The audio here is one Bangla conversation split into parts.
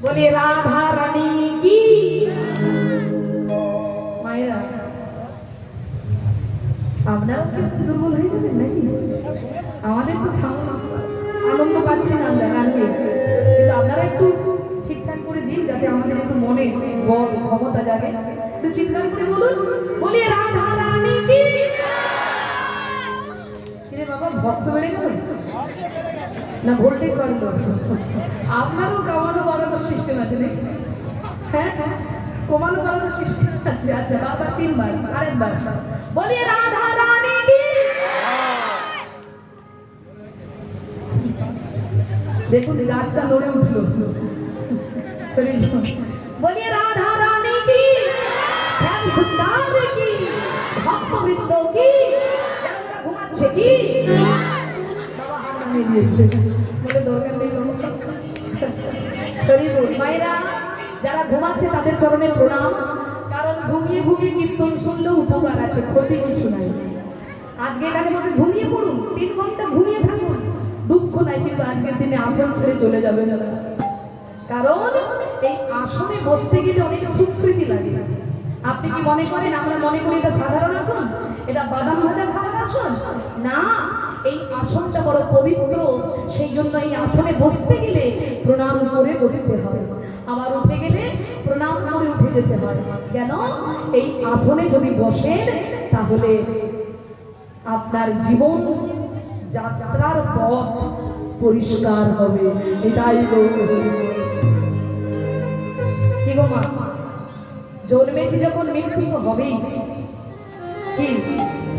बोले राधा रानी की मायरा আপনারা কি দুর্বল হয়ে যাবেন নাকি? আমাদের তো আনন্দ পাচ্ছি না আমরা গান গেয়ে, কিন্তু আপনারা একটু ঠিকঠাক করে দিন যাতে আমাদের একটু মনে বল ক্ষমতা জাগে। একটু চিৎকার করে বলুন, বলি রাধা রানী কি। কিরে বাবা, ভক্ত বেড়ে গেল না ভোল্টেজ বাড়লো? আপনারও কমানো বাড়ানোর সিস্টেম আছে নাকি? হ্যাঁ, কমানো বাড়ানোর সিস্টেম আছে। আচ্ছা বাবা, তিনবার, আরেকবার বলি রাধা রানী কি। দেখুন গাছটা নড়ে উঠলো। বলি রাধা রানী কি, শ্যাম সুন্দর কি, ভক্ত বৃন্দ কি, যারা যারা ঘুমাচ্ছে কি। বাবা হাত নামিয়ে দিয়েছে, বলে দরকার নেই। মায়েরা যারা ঘুমাচ্ছে তাদের চরণে প্রণাম, কারণ ঘুমিয়ে ঘুমিয়ে কীর্তন শুনলেও উপকার আছে, ক্ষতি কিছু নাই। আজকে এখানে বসে ঘুমিয়ে পড়ুন, 3 ঘন্টা ঘুমিয়ে থাকুন, দুঃখ নাই, কিন্তু আজকের দিনে আসন ছেড়ে চলে যাবে না। কারণ এই আসনে বসতে গেলে অনেক স্বীকৃতি লাগে। আপনি কি মনে করেন আমরা মনে করি এটা সাধারণ আসন, এটা বাদাম ভাজা খাওয়ার আসন? না, এই আসনটা বড় পবিত্র। সেই জন্য এই আসনে বসতে গেলে প্রণাম করে বসতে হয়, আবার উঠে গেলে প্রণাম করে উঠে যেতে হয়। কেন? এই আসনে যদি বসেন তাহলে আপনার জীবন যাত্রার পথ পরিষ্কার হবে। এটাই কি গো মা, জন্মেছি যখন মৃত্যু তো হবেই। কি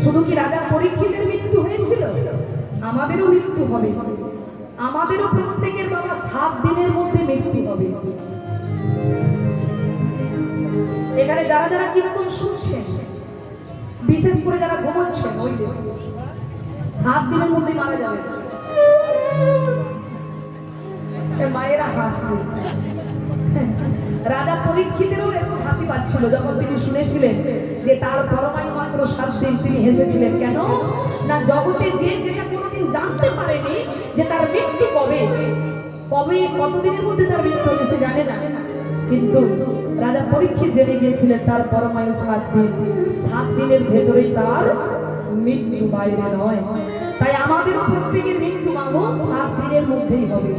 শুধু কি রাজা পরীক্ষিতের মৃত্যু হয়েছিল? আমাদেরও মৃত্যু হবে, আমাদেরও প্রত্যেকের বাবা 7 দিনের মধ্যে মৃত্যু হবে। এখানে যারা যারা কীর্তন শুনছেন, বিশেষ করে যারা ঘুমোচ্ছেন, ওই 7 দিনের মধ্যে মারা যাবে। মায়েরা হাসছে। রাজা পরীক্ষিতেরও এরকম হাসি পাচ্ছিল যখন তিনি শুনেছিলেন যে তার পরমায়ু মাত্র 7 দিন। তিনি হেসেছিলেন। কেন না, জগতে যে যেটা কোনোদিন জানতে পারেনি যে তার মৃত্যু কবে কবে কতদিনের মধ্যে তার মৃত্যু হবে সে জানে না, কিন্তু রাজা পরীক্ষিত জেনে গিয়েছিলেন তার পরমায়ু 7 দিন। 7 দিনের ভেতরেই তার মৃত্যু, বাইরে নয়। তাই আমাদের প্রত্যেকের মৃত্যু মাগো 7 দিনের মধ্যেই হবে।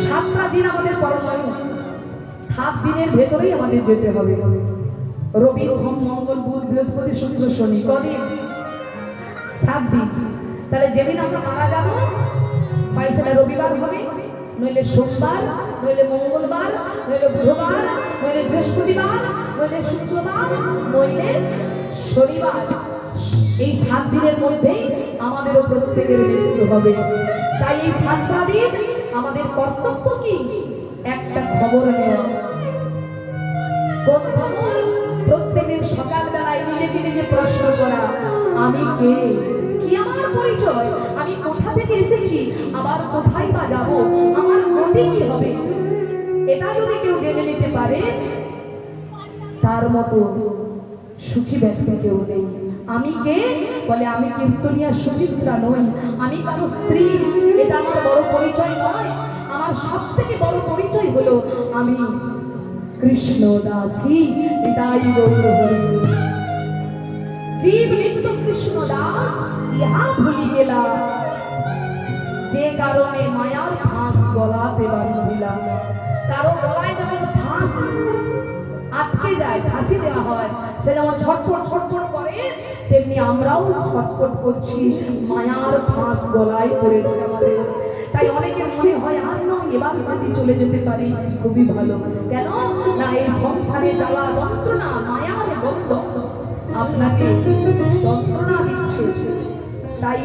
7টা দিন আমাদের পরমায়ু, 7 দিনের ভেতরেই আমাদের যেতে হবে। রবি, সোম, মঙ্গল, বুধ, বৃহস্পতি, শুক্র, শনি, কদিন? 7 দিন। তাহলে যেদিন আমরা মারা যাব হয় সেটা রবিবার হবে, নইলে সোমবার, নইলে মঙ্গলবার, নইলে বুধবার, নইলে বৃহস্পতিবার, নইলে শুক্রবার, নইলে শনিবার। এই 7 দিনের মধ্যেই আমাদেরও প্রত্যেকের মৃত্যু হবে। তাই এই 7টা দিন আমাদের কর্তব্য কি? একটা খবর নেওয়া। কোন খবর? প্রত্যেকদিন সকালবেলায় নিজেকে নিজে প্রশ্ন করা, আমি কে, কি আমার পরিচয়, আমি কোথা থেকে এসেছি, আবার কোথায় বা যাব, আমার গতি কি হবে। এটা যদি কেউ জেনে নিতে পারে, তার মতো সুখী ব্যক্তি কেউ নেই। আমি কে? বলে আমি কীর্তনিয়া সুচিত্রা নই, আমি কারো স্ত্রী। এটা আমার বড় পরিচয় নয়। আমার সব থেকে বড় পরিচয় হলো আমি কৃষ্ণ দাসী। হৃদয় গৌর হরি। জীব নিত্য কৃষ্ণ দাস ইহা ভুলি গেলা, যে কারণে মায়ার ফাঁস গলাতে বাঁধিলা। কারো গলায় যেমন ফাঁস আটকে যায়, ফাঁসি দেওয়া হয়, সে যেমন ছটফট ছটফট করে, তেমনি আমরাও ছটফট করছি, মায়ার ফাঁস গলায় পড়েছে আমাদের। তাই অনেকের মনে হয় আর নয়, এবার যদি চলে যেতে পারি খুবই ভালো। কেন না, এই সংসারে জ্বালা যন্ত্রণা মায়ার বন্ধন আপনাকে যন্ত্রণা দিচ্ছে। তাই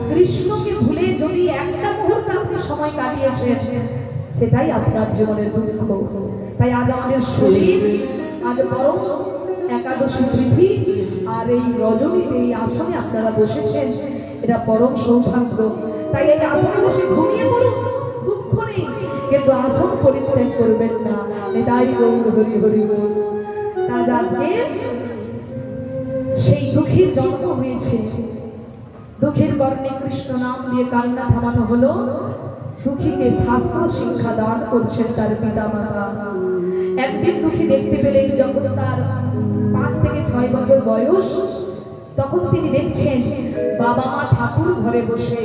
কৃষ্ণকে ভুলে যদি একটা মুহূর্ত আপনি সময় কাটিয়েছেন, সেটাই আপনার জীবনের দুঃখ। তাই আজ আমাদের শরীর, আজ পরম একাদশী তিথি, আর এই রজনীতে এই আসনে আপনারা বসেছেন, এটা পরম সৌভাগ্য। তাই এই আসনে বসে ঘুমিয়ে পড়ুন, দুঃখ নেই, কিন্তু আসন পরিত্যাগ করবেন না। এটাই গৌর হরি হরি বল। আজ আজকে সেই দুঃখীর জন্ম হয়েছে, দুঃখের কর্ণে কৃষ্ণ নাম দিয়ে কান্না থামানো হলো। দুঃখীকে শাস্ত্র শিক্ষা দান করছেন তার পিতা মাতা। একদিন দুঃখী দেখতে পেলেন, যখন তার 5 থেকে 6 বছর বয়স, তখন তিনি দেখছেন বাবা মা ঠাকুর ঘরে বসে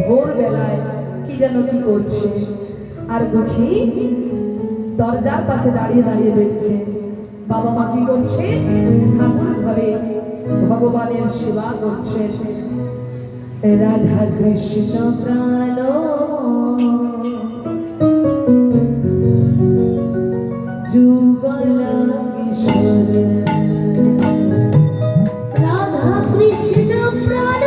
ভোরবেলায় কি যেন কি করছে, আর দুঃখী দরজার পাশে দাঁড়িয়ে দাঁড়িয়ে দেখছে বাবা মা কি করছে, ঠাকুর ঘরে ভগবানের সেবা করছে। রাধা কৃষ্ণ প্রাণ যুগল কিশোর, রাধা কৃষ্ণ প্রাণ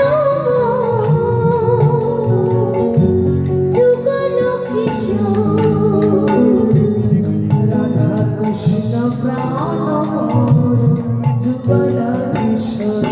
যুগল কিশোর, রাধা কৃষ্ণ প্রাণ যুগল কিশোর।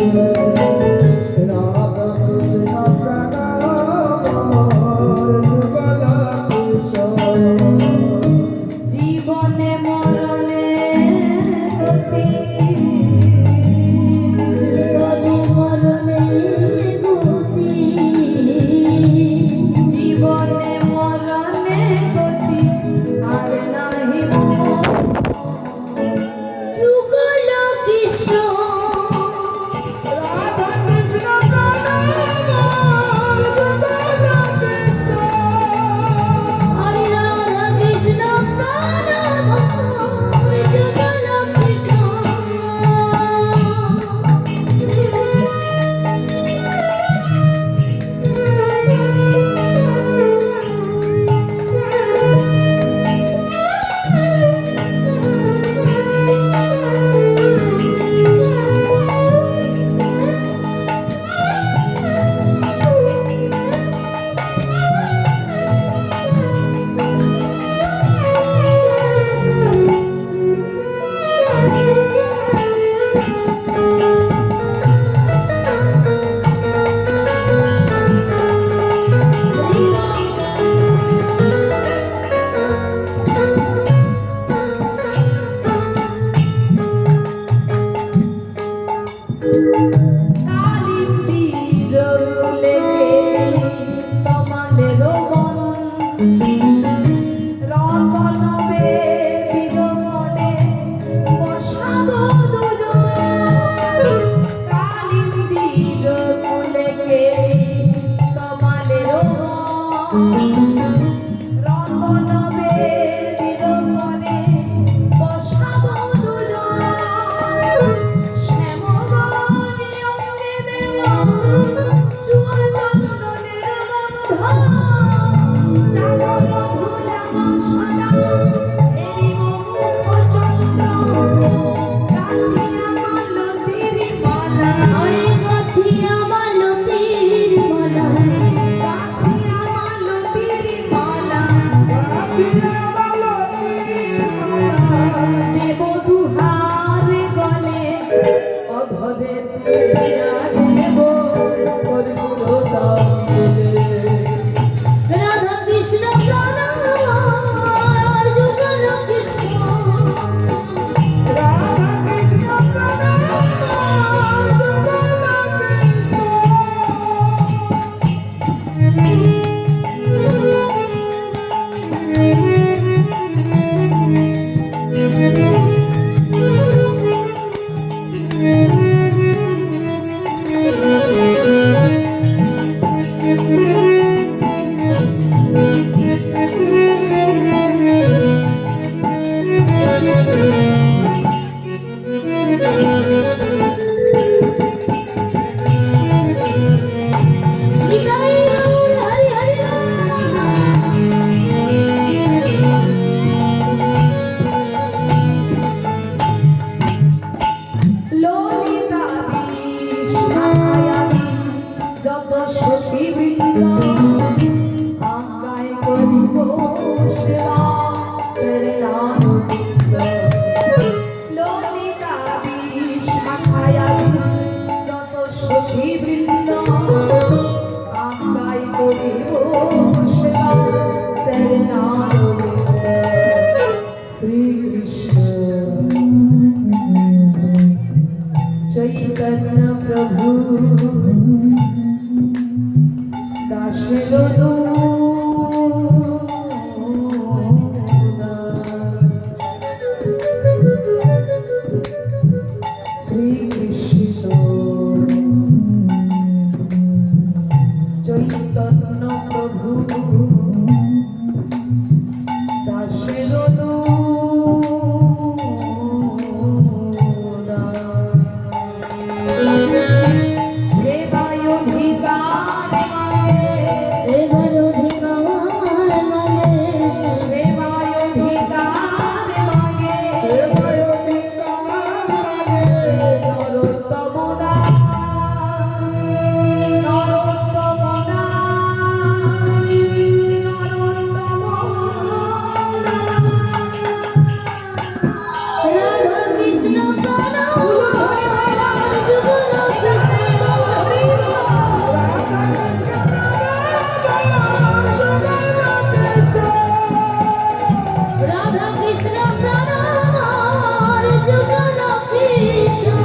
রাধা কৃষ্ণ প্রাণ যুগল কৃষ্ণ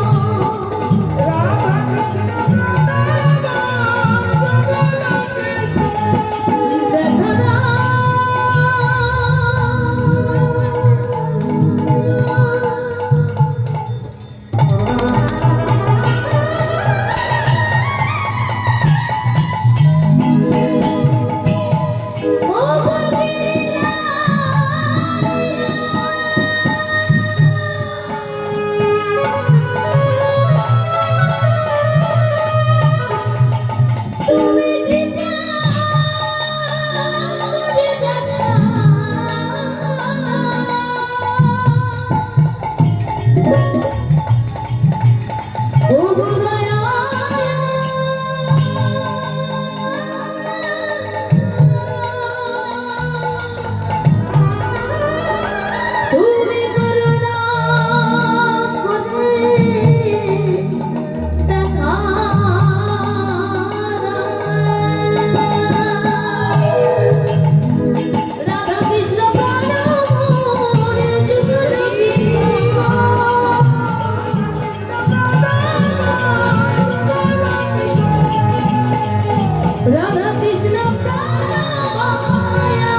রাধা কৃষ্ণ প্রাণমায়া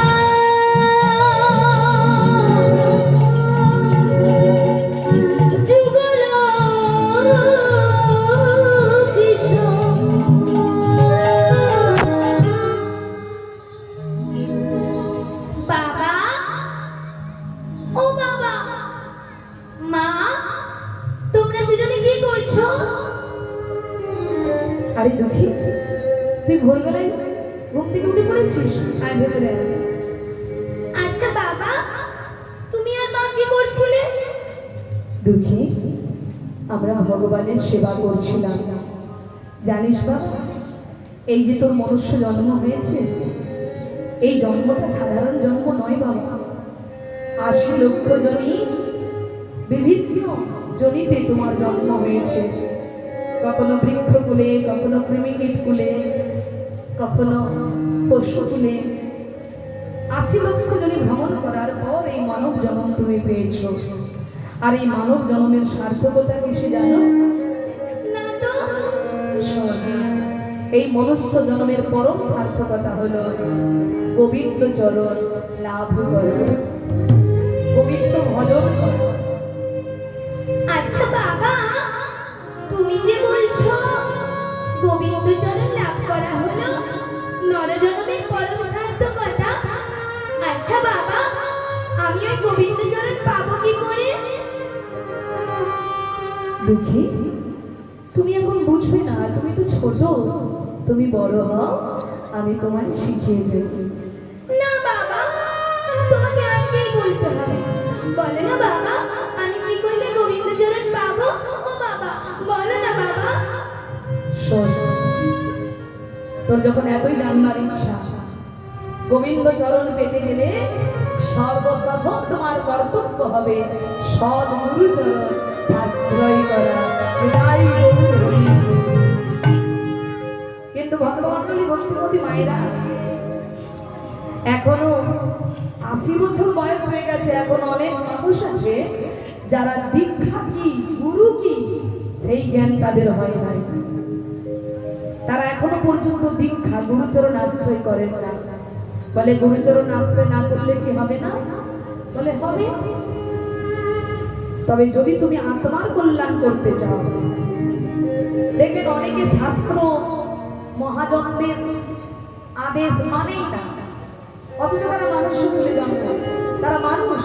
যুগল কৃষ্ণ বাবা ও বাবা মা তোমরা দুজনে কি করছো? আরে দুঃখী, তুই ভোরবেলায় ঘুম থেকে উঠে পড়েছিস? আয় ভেতরে আয়। আচ্ছা বাবা তুমি আর মা কি করছিলে? দুঃখী, আমরা ভগবানের সেবা করছিলাম। জানিস বাবা, এই যে তোর মনুষ্য জন্ম হয়েছে, এই জন্মটা সাধারণ জন্ম নয় বাবা। ৮০ লক্ষ জনই বিভিন্ন জনিতে তোমার জন্ম হয়েছে। কখনো বৃক্ষকুলে, কখনো কৃমিকীট কুলে, কখনো পশু কুলে। ৮০ লক্ষ জনে ভ্রমণ করার পর এই মানব জন্ম তুমি পেয়েছ। আর এই মানব জন্মের সার্থকতা কিসে জানো? না তো। এই মনুষ্য জন্মের পরম সার্থকতা হলো গোবিন্দ চরণ লাভ করো, গোবিন্দ ভজন করো। আচ্ছা বাবা তুমি যে বলছো গোবিন্দ চরণ লাভ করা হলো নরজন্মের পরম সার্থকতা, আচ্ছা বাবা আমি ওই গোবিন্দ চরণ পাবো কি করে? দুঃখী, তুমি এখন বুঝবে না, তুমি তো ছোট, তুমি বড় হও, আমি তোমায় শিখিয়ে দেব। না বাবা তোমাকে আজকেই বলতে হবে। বলো না বাবা আমি কি করলে গোবিন্দ চরণ পাবো? ও বাবা বলো না বাবা। শোন, তোর যখন এতই জানবার ইচ্ছা, গোবিন্দ চরণ পেতে গেলে সর্বপ্রথম তোমার কর্তব্য হবে সদ্গুরু চরণ আশ্রয় করা। এটাই গৌর। কিন্তু ভক্তমণ্ডলী, ভক্তিমতী মায়েরা, এখনো ৮০ বছর বয়স হয়ে গেছে, এখন অনেক মানুষ আছে যারা দীক্ষা কি, গুরু কি, সেই জ্ঞান তাদের হয় নাই। তারা এখনো পর্যন্ত দীক্ষা, গুরুচরণ আশ্রয় করেন না। বলে গুরুচরণ আশ্রয় না করলে কি হবে না? বলে হবে। তবে যদি তুমি আত্মার কল্যাণ করতে চাও, দেখবেন অনেকে শাস্ত্র মহাজনদের আদেশ মানেই না, অথচ তারা মানুষ বলে জন্ম, তারা মানুষ,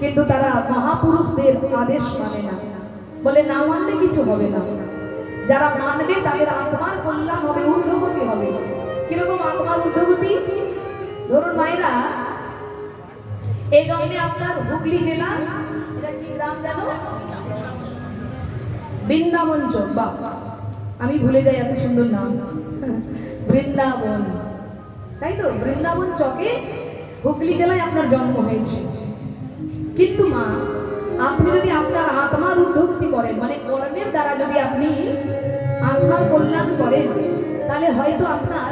কিন্তু তারা মহাপুরুষদের আদেশ মানে না। বলে না মানলে কিছু হবে না। যারা মানবে তাদের আত্মার কল্যাণ হবে, ঊর্ধ্বগতি হবে। কিরকম আত্মার ঊর্ধ্বগতি? ধরুন মায়েরা, এই জন্মে আপনার হুগলি জেলা, এটা কি গ্রাম জানো? বৃন্দাবন চক। বাবা আমি ভুলে যাই, এত সুন্দর নাম, বৃন্দাবন, তাই তো? বৃন্দাবন চকে হুগলি জেলায় আপনার জন্ম হয়েছে। কিন্তু মা, আপনি যদি আপনার আত্মার ঊর্ধ্বগতি করেন, মানে কর্মের দ্বারা যদি আপনি আত্মার কল্যাণ করেন, তাহলে হয়তো আপনার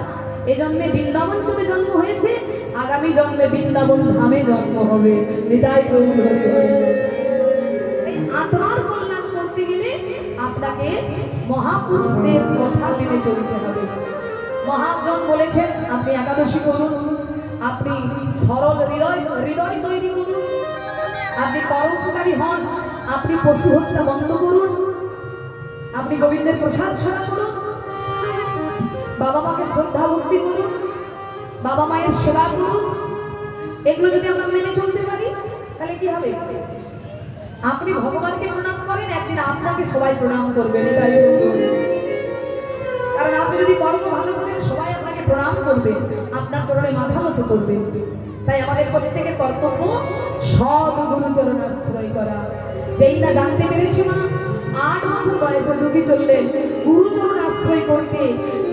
এ জন্মে বৃন্দাবন চকে জন্ম হয়েছে, আগামী জন্মে বৃন্দাবন ধামে জন্ম হবে। হৃদয় প্রভু হরি হরি। সেই আত্মার কল্যাণ করতে গেলে আপনাকে মহাপুরুষদের কথা মেনে চলতে হবে। মহাজন বলেছেন আপনি একাদশী করুন, আপনি সরল হৃদয় তৈরি করুন, আপনি পরোপকারী হন, আপনি পশু হত্যা বন্ধ করুন, আপনি গোবিন্দের প্রসাদ সেবা করুন, বাবা মাকে শ্রদ্ধা ভক্তি করুন, বাবা মায়ের সেবা করুন। এগুলো যদি আমরা মেনে চলতে পারি তাহলে কি হবে? আপনি ভগবানকে প্রণাম করেন, একদিন আপনাকে সবাই প্রণাম করবে। কারণ আপনি যদি কর্ম ভালো করেন সবাই আপনাকে প্রণাম করবে, আপনার চরণে মাথা নত করবে। তাই আমাদের প্রত্যেকের কর্তব্য সৎ গুরুচরণ আশ্রয় করা। যেই না জানতে পেরেছি মা 8 বছর বয়সে দুঃখী চললেন গুরুচরণ আশ্রয় করতে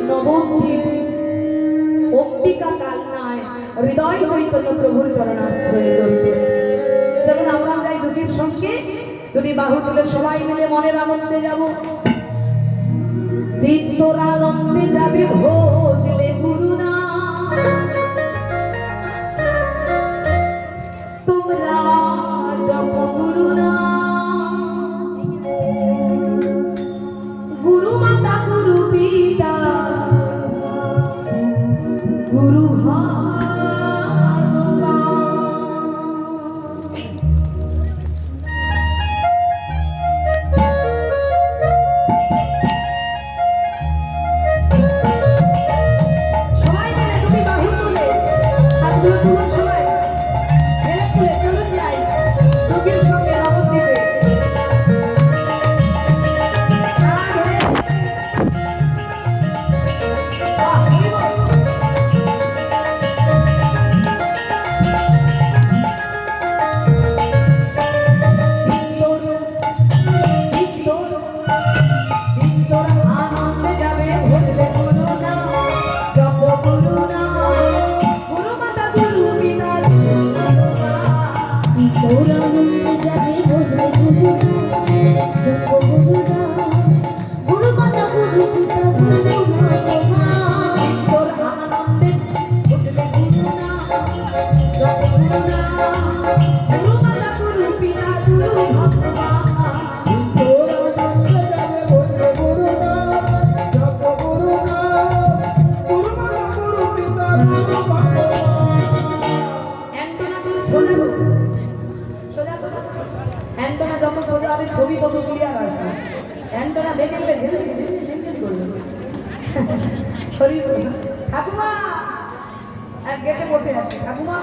নবদ্বীপ অম্বিকা কালনায় হৃদয় চৈতন্য প্রভুর চরণ আশ্রয় করতে। চলুন আমরা যাই দুঃখীর সঙ্গে, দুটি বাহু তুলে সবাই মিলে মনের আনন্দে যাব। দীপ্তর আনন্দে যাবে ভোজলে গুরু না, তোমরা জপ গুরু না, গুরু মাতা গুরু পিতা গুরু অ্যান্টেনা যত সোজা হবে ছবি তত ক্লিয়ার আসবে। অ্যান্টেনা দেখে গেলে ঠাকুমা এক গেটে বসে আছে, ঠাকুমা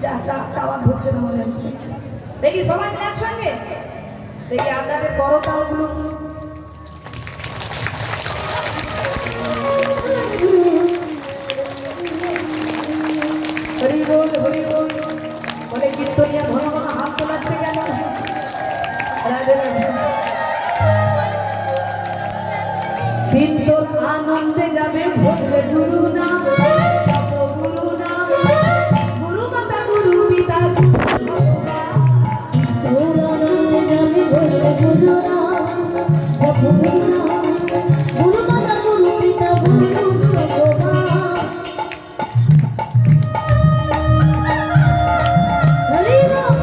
যা টাওয়ার ধরছে না মনে হচ্ছে। দেখি সবাই একসঙ্গে দেখি আপনাদের করতালগুলো হরি বল হরি বল বলে। কীর্তনিয়া ঘন ঘন হাত তোলাচ্ছে কেন? রাধে রাধে। দিন তোর আনন্দে যাবে ভজলে গুরু নাম, জপ গুরু নাম, গুরু মাতা গুরু পিতা তোর আনন্দে যাবে ভজলে গুরু নাম, জপ গুরু নাম, গুরু মাতা গুরু পিতা গুরু ভগবান। হরি বল।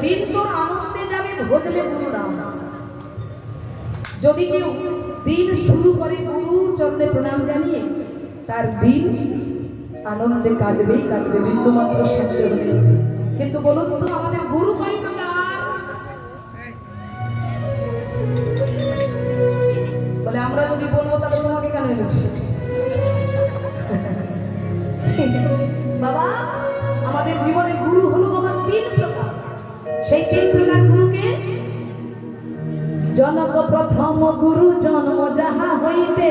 দিন তোর আনন্দে যাবে ভজলে গুরু নাম। যদি কেউ দিন শুরু করে গুরুর চরণে প্রণাম জানিয়ে, তার দিন আনন্দে কাটবেই কাটবে, বিন্দু মাত্র সন্দেহ নেই। কিন্তু বলুন তো আমাদের গুরু কয় প্রকার? বলে আমরা যদি বলবো তাহলে তোমাকে কেন এনেছি? বাবা আমাদের জীবনে গুরু হলো বাবা 3 প্রকার। সেই 3 প্রকার গুরুকে জনক প্রথম গুরু জন্ম যাহা হইতে,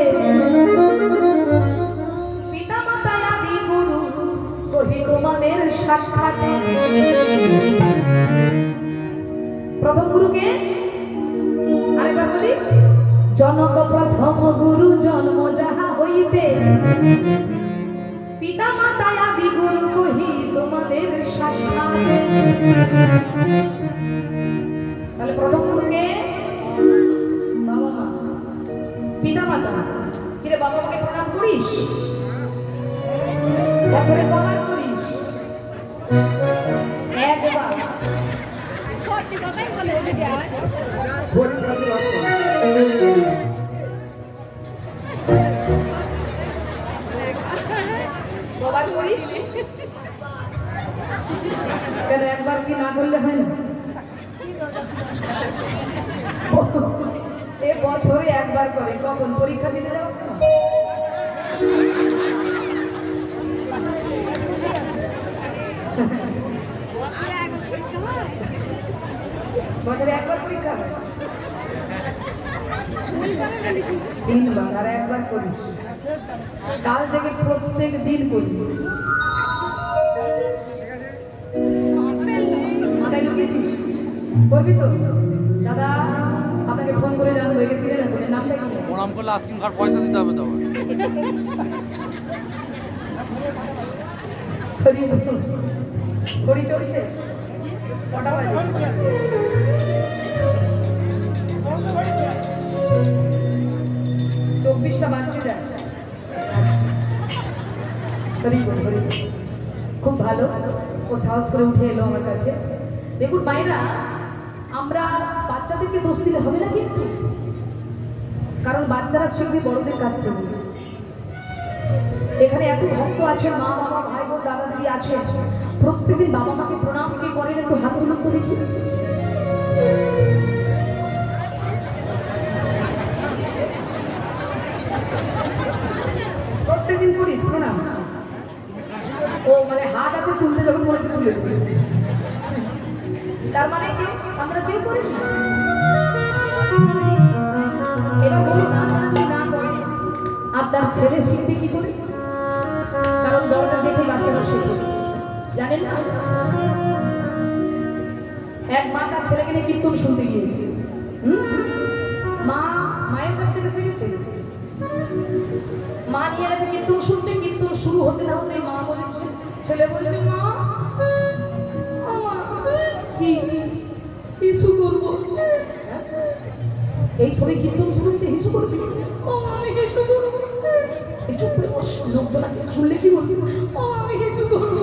পিতা মাতা আদি গুরু কহি তোমাদের সাক্ষাতে। প্রথম গুরুকে আরেকবার বলি, জনক প্রথম গুরু জন্ম যাহা হইতে, পিতা মাতা আদি গুরু কহি তোমাদের সাক্ষাতে। তাহলে প্রথম গুরুকে বাবা মা, পিতা মাতা। কিরে বাবা মাকে প্রণাম করিস? বছরে কবার করিস? একবার। সত্যি কথাই বলে ওদিকে আর কবার করিস? কেন একবার কি না করলে হয় না? এ বছরে একবার করে। কখন? পরীক্ষা দিতে যাচ্ছ? বছরে একবার পরীক্ষা হয়? 3 বার। আর একবার করিস। কাল থেকে প্রত্যেক দিন করি। মাথায় ঢুকিয়েছিস? করবি তো? দাদা আপনাকে ফোন করে জানবো, একে চিনে রাখুন। নামটা কি? প্রণাম করলে আইসক্রিম খাওয়ার পয়সা দিতে হবে তো। ঘড়ি চলছে? কটা বাজে? 24টা বাজতে যায়। খুব ভালো, ও সাহস করে উঠে এলো আমার কাছে। দেখুন মায়েরা, আমরা বাচ্চাদেরকে দোষ দিলে হবে না কিন্তু, কারণ বাচ্চারা শিখবে বড়দের কাছ থেকে। এখানে এত ভক্ত আছে, মা বাবা ভাই বোন দাদা দিদি আছে, প্রত্যেকদিন বাবা মাকে প্রণাম কে করেন? একটু হাত তুলুন তো দেখি। প্রত্যেকদিন করিস প্রণাম? ও মানে হাত আছে তুলতে যখন বলেছে তুলে দেবে। তার মানে কি আমরা কেউ করি না? এবার বলুন, আপনারা যদি না করে আপনার ছেলে শিখবে কি করে? কারণ বড়দের দেখে বাচ্চারা শিখবে, জানেন না? এক মা তার ছেলেকে নিয়ে কীর্তন শুনতে গিয়েছে। মায়ের কাছ থেকে শিখেছে। মা নিয়ে গেছে কীর্তন শুনতে। কীর্তন শুরু হতে না হতে মা বলেছে, ছেলে বলবে মা কি হিসু করবো? এই সবাই কীর্তন শুরু হয়েছে, হিসু করবি? ও মা আমি হিসু করবো। চুপ করে বস, লোকজন আছে শুনলে কি বলবি? ও আমি হিসু করবো।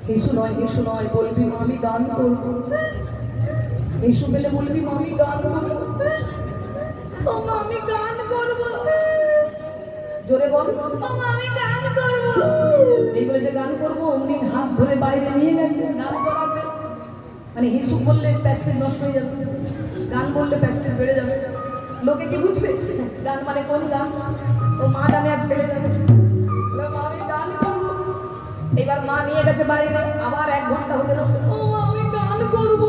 হিসু নয়, হিসু নয়, বলবি মা আমি গান করবো। হিসু পেলে বলবি মা আমি গান করবো। ও মা আমি গান করবো। জোরে বল, ও মা আমি গান করবো। এই বলে যে গান করবো, অমনি হাত ধরে বাইরে নিয়ে গেছে গান করাবে। মানে হিসু বললে প্যাস্টেজ নষ্ট হয়ে যাবে, গান বললে প্যাস্টেজ বেড়ে যাবে। লোকে কি বুঝবে গান মানে কোন গান? ও মা জানে আর ছেলে জানে। মা আমি গান করবো। এবার মা নিয়ে গেছে বাইরে, আবার 1 ঘন্টা হতে না, ও মা আমি গান করবো।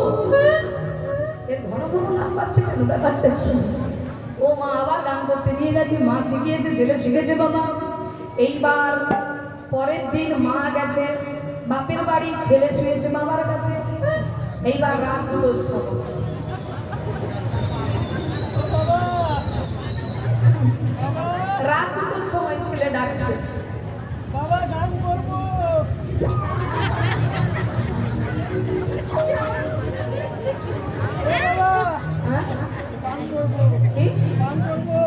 এর ঘন ঘন গান পাচ্ছে কেন? ব্যাপারটা কি? ও মা আবার গান করতে নিয়ে গেছে, মা শিখিয়েছে, ছেলে শিখেছে বাবা। এইবার পরের দিন মা গেছে বাপের বাড়ি, ছেলে শুয়েছে বাবার কাছে। এইবার রাত 2টোর সময়, রাত 2টোর সময় ছেলে ডাকছে, বাবা গান করবো। হ্যাঁ গান করবো, কি? গান করবো।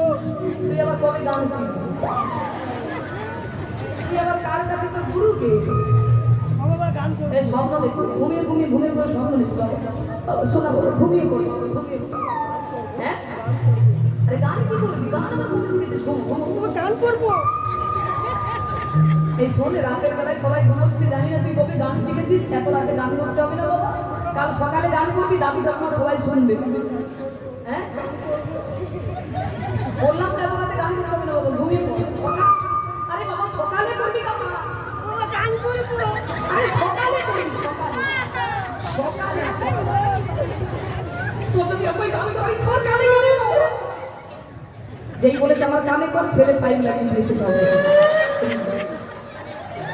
তুই আবার কবে গান শিখছিস? তুই আবার কার কাছে? তোর গুরুকে? বাবা গান করবো। এই স্বপ্ন দেখছি, ঘুমিয়ে ঘুমিয়ে ঘুমিয়ে পড়ে স্বপ্ন দেখছি বাবা। বাবা, শোনা বলো, ঘুমিয়ে পড়ি, ঘুমিয়ে পড়ি। হ্যাঁ? আরে গান কি করবি? গান আবার কবে শিখেছিস? ঘুম, ঘুম, ঘুম। বাবা গান করবো। এই শোন, রাতের বেলায় সবাই ঘুমোচ্ছে, জানি না তুই কবে গান শিখেছিস। এত রাতে গান করতে হবে না বাবা। কাল সকালে গান করবি, দাবি তখন সবাই শুনবে। হ্যাঁ? বললাম তো এত রাতে গান করতে হবে না বাবা, ঘুমিয়ে পড়। আরে বাবা, সকালে করবি গান। বাবা গান করবো। আরে সকালে করবি, সকালে। সকালে, সকালে। তোর যদি ওই গান করি, সকালে করে বাবা। যেই বলেছে আমার কানে কর, ছেলে ফাইভ লাগিয়ে দিয়েছে বাবা।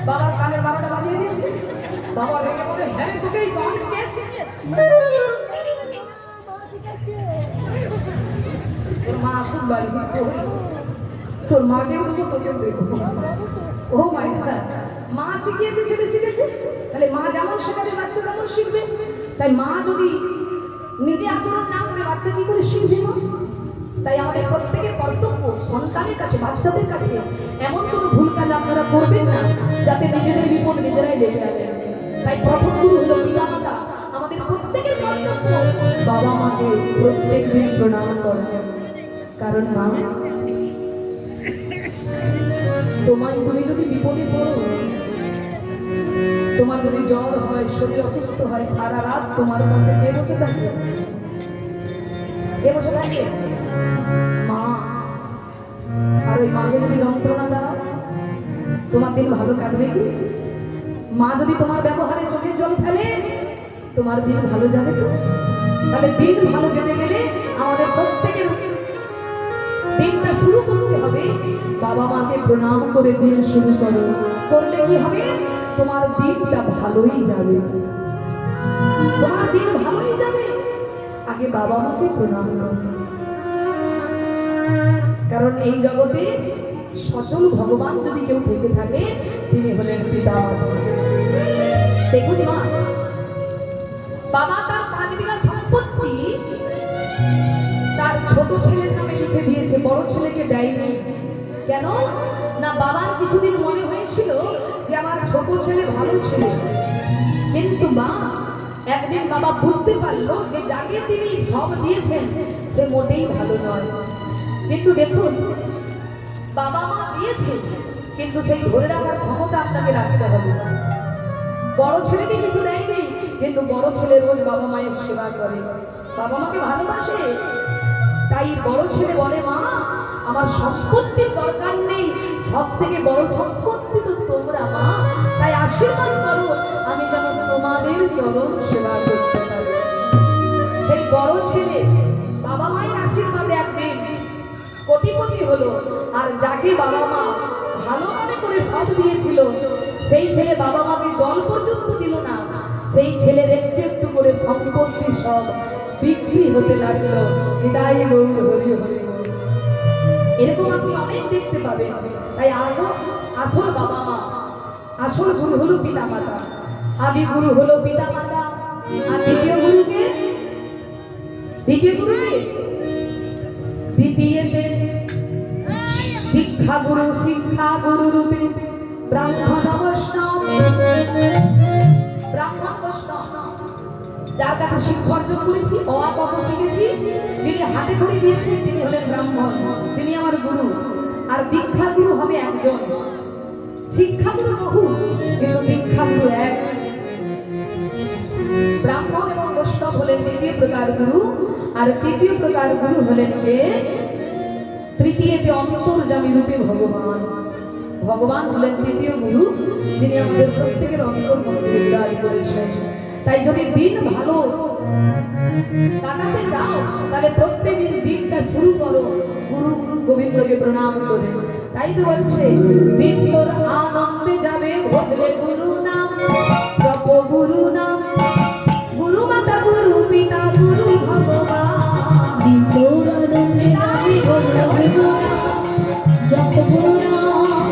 বাবার কানের 12টা বাজিয়ে দিয়েছে। বাবা রেগে বলে, হ্যাঁ রে, তোকে এই গান কে শিখিয়েছে? তোর মা আসুক বাড়ি, তোর মাকেও দেবো, তোকেও দেবো। ও মাই গড, মা শিখিয়েছে, ছেলে শিখেছে। তাহলে মা যেমন শেখাবে, বাচ্চা তেমন শিখবে। তাই মা যদি নিজে আচরণ না করে, বাচ্চা কি করে শিখবে মা? তাই আমাদের প্রত্যেকের কর্তব্য সন্তানের কাছে, বাচ্চাদের কাছে এমন কোনো ভুল কাজ আপনারা করবেন না যাতে নিজেদের বিপদ নিজেরাই ডেকে আনেন। তাই প্রথম গুরু হলো পিতামাতা। আমাদের প্রত্যেকের কর্তব্য বাবা মাকে প্রত্যেক দিন প্রণাম করা। কারণ মা, তুমি যদি বিপদে পড়ো, তোমার যদি জ্বর হয়, শরীর অসুস্থ হয়, সারা রাত তোমার পাশে কে বসে থাকে? কে বসে থাকে? মা। আর ওই মাকে যদি যন্ত্রণা দাও, তোমার দিন ভালো কাটবে কি? মা যদি তোমার ব্যবহারে চোখের জল ফেলে, তোমার দিন ভালো যাবে তো? তাহলে দিন ভালো যেতে গেলে আমাদের প্রত্যেকের দিনটা শুরু করতে হবে বাবা মাকে প্রণাম করে দিন শুরু করো। করলে কি হবে? তোমার দিনটা ভালোই যাবে, তোমার দিন ভালোই যাবে। আগে বাবা মাকে প্রণাম করো, কারণ এই জগতে সচল ভগবান যদি কেউ থেকে থাকে, তিনি হলেন পিতা মাতা। দেখুন মা, বাবা তার 5 বিঘা সম্পত্তি তার ছোট ছেলের নামে লিখে দিয়েছে, বড় ছেলেকে দেয়নি। কেন না? বাবার কিছুদিন মনে হয়েছিল যে আমার ছোট ছেলে ভালো ছিল, কিন্তু মা একদিন বাবা বুঝতে পারলো যে যাকে তিনি সব দিয়েছেন সে মোটেই ভালো নয়। কিন্তু দেখুন, বাবা মা দিয়েছে, কিন্তু সেই ধরে রাখার ক্ষমতা আপনাকে রাখতে হবে। বড় ছেলেকে কিছু দেয়নি, কিন্তু বড় ছেলে রোজ বাবা মায়ের সেবা করে, বাবা মাকে ভালোবাসে। তাই বড় ছেলে বলে, মা আমার সম্পত্তির দরকার নেই, সব থেকে বড় সম্পত্তি তো তোমরা মা। তাই আশীর্বাদ করো আমি যেন তোমাদের চরণ সেবা করতে পারি। সেই বড় ছেলে বাবা মায়ের আশীর্বাদে একদিন কোটিপতি হলো। আর যাকে বাবা মা ভালো মনে করে সাথ দিয়েছিল, সেই ছেলে বাবা মাকে জল পর্যন্ত দিল না। সেই ছেলের একটু একটু করে সম্পত্তি সব বিক্রি হতে লাগলো। হৃদয় গৌর হরি হরি। এরকম আপনি অনেক দেখতে পাবেন। তাই আরো আসল বাবা মা, আসল গুরু হলো পিতা মাতা। আদি গুরু হলো পিতা মাতা। আর দ্বিতীয় গুরুকে, দ্বিতীয়তে শিক্ষা গুরু, শিক্ষা গুরু রূপে ব্রাহ্মণ বৈষ্ণব। ব্রাহ্মণ বৈষ্ণব যার কাছে শিক্ষা অর্জন করেছি, অ আ ক খ শিখেছি, যিনি হাতে ধরে দিয়েছেন তিনি হলেন ব্রাহ্মণ, তিনি আমার গুরু। আর দীক্ষা গুরু হবে একজন। শিক্ষা গুরু বহু, কিন্তু দীক্ষা গুরু এক। ব্রাহ্মণ এবং বৈষ্ণব হলেন দ্বিতীয় প্রকার গুরু। আর তৃতীয় প্রকার গুরু হলেন কে? তৃতীয়তে অন্তর্যামী রূপে ভগবান। ভগবান হলেন তৃতীয় গুরু, যিনি আমাদের প্রত্যেকের অন্তর মধ্যে বিরাজ করেছেন। তাই যদি দিন ভালো কাটাতে চাও, তাহলে প্রত্যেকদিন দিনটা শুরু করো গুরু গোবিন্দকে প্রণাম করে। তাই তো বলছে, দিন তোর আনন্দে যাবে ভজলে গুরু নাম, জপ গুরু নাম, গুরু মাতা গুরু পিতা গুরু ভগবান। দিন তোর আনন্দে যাবে ভজলে গুরু নাম, জপ গুরু নাম,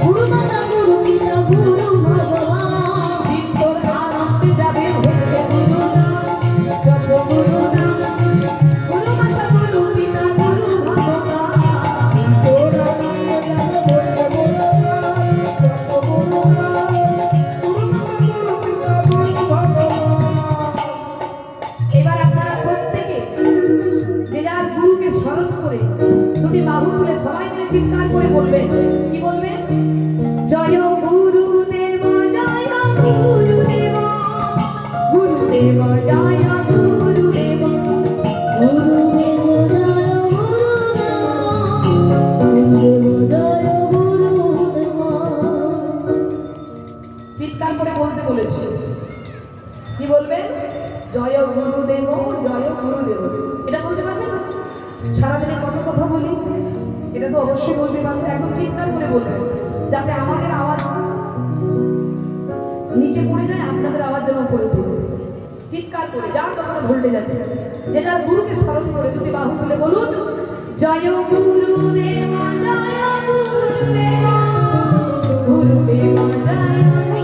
গুরু মাতা গুরু পিতা গুরু ভগবান। দিন তোর আনন্দে যাবে ভজলে গুরু নাম, জপ গুরু নাম, গুরু মাতা গুরু পিতা গুরু ভগবান। দিন তোর আনন্দে যাবে ভজলে গুরু নাম, জপ গুরু নাম, গুরু মাতা গুরু পিতা বলবেন। কি বলবেন? জয় গুরুদেব, জয় গুরুদেব, গুরুদেব জয় গুরুদেব, গুরুদেব জয় গুরুদেব, গুরুদেব জয় গুরুদেব। চিৎকার করে বলতে বলেছি। কি বলবেন? জয় গুরুদেব, জয় গুরুদেব। এটা বলতে পারবেন না? সারাদিনে কত কথা বলি, এটা তো অবশ্যই বলতে পারবো। একদম চিৎকার করে বলবেন, যাতে আমাদের আওয়াজ নিচে পড়ে যায়, আপনাদের আওয়াজ যেন উপরে উঠে যায়। চিৎকার করে, যার তখন ভুলতে যাচ্ছে, যে যার গুরুকে স্মরণ করে দুটি বাহু তুলে বলুন, জয় গুরুদেব, জয় গুরুদেব, গুরুদেব জয়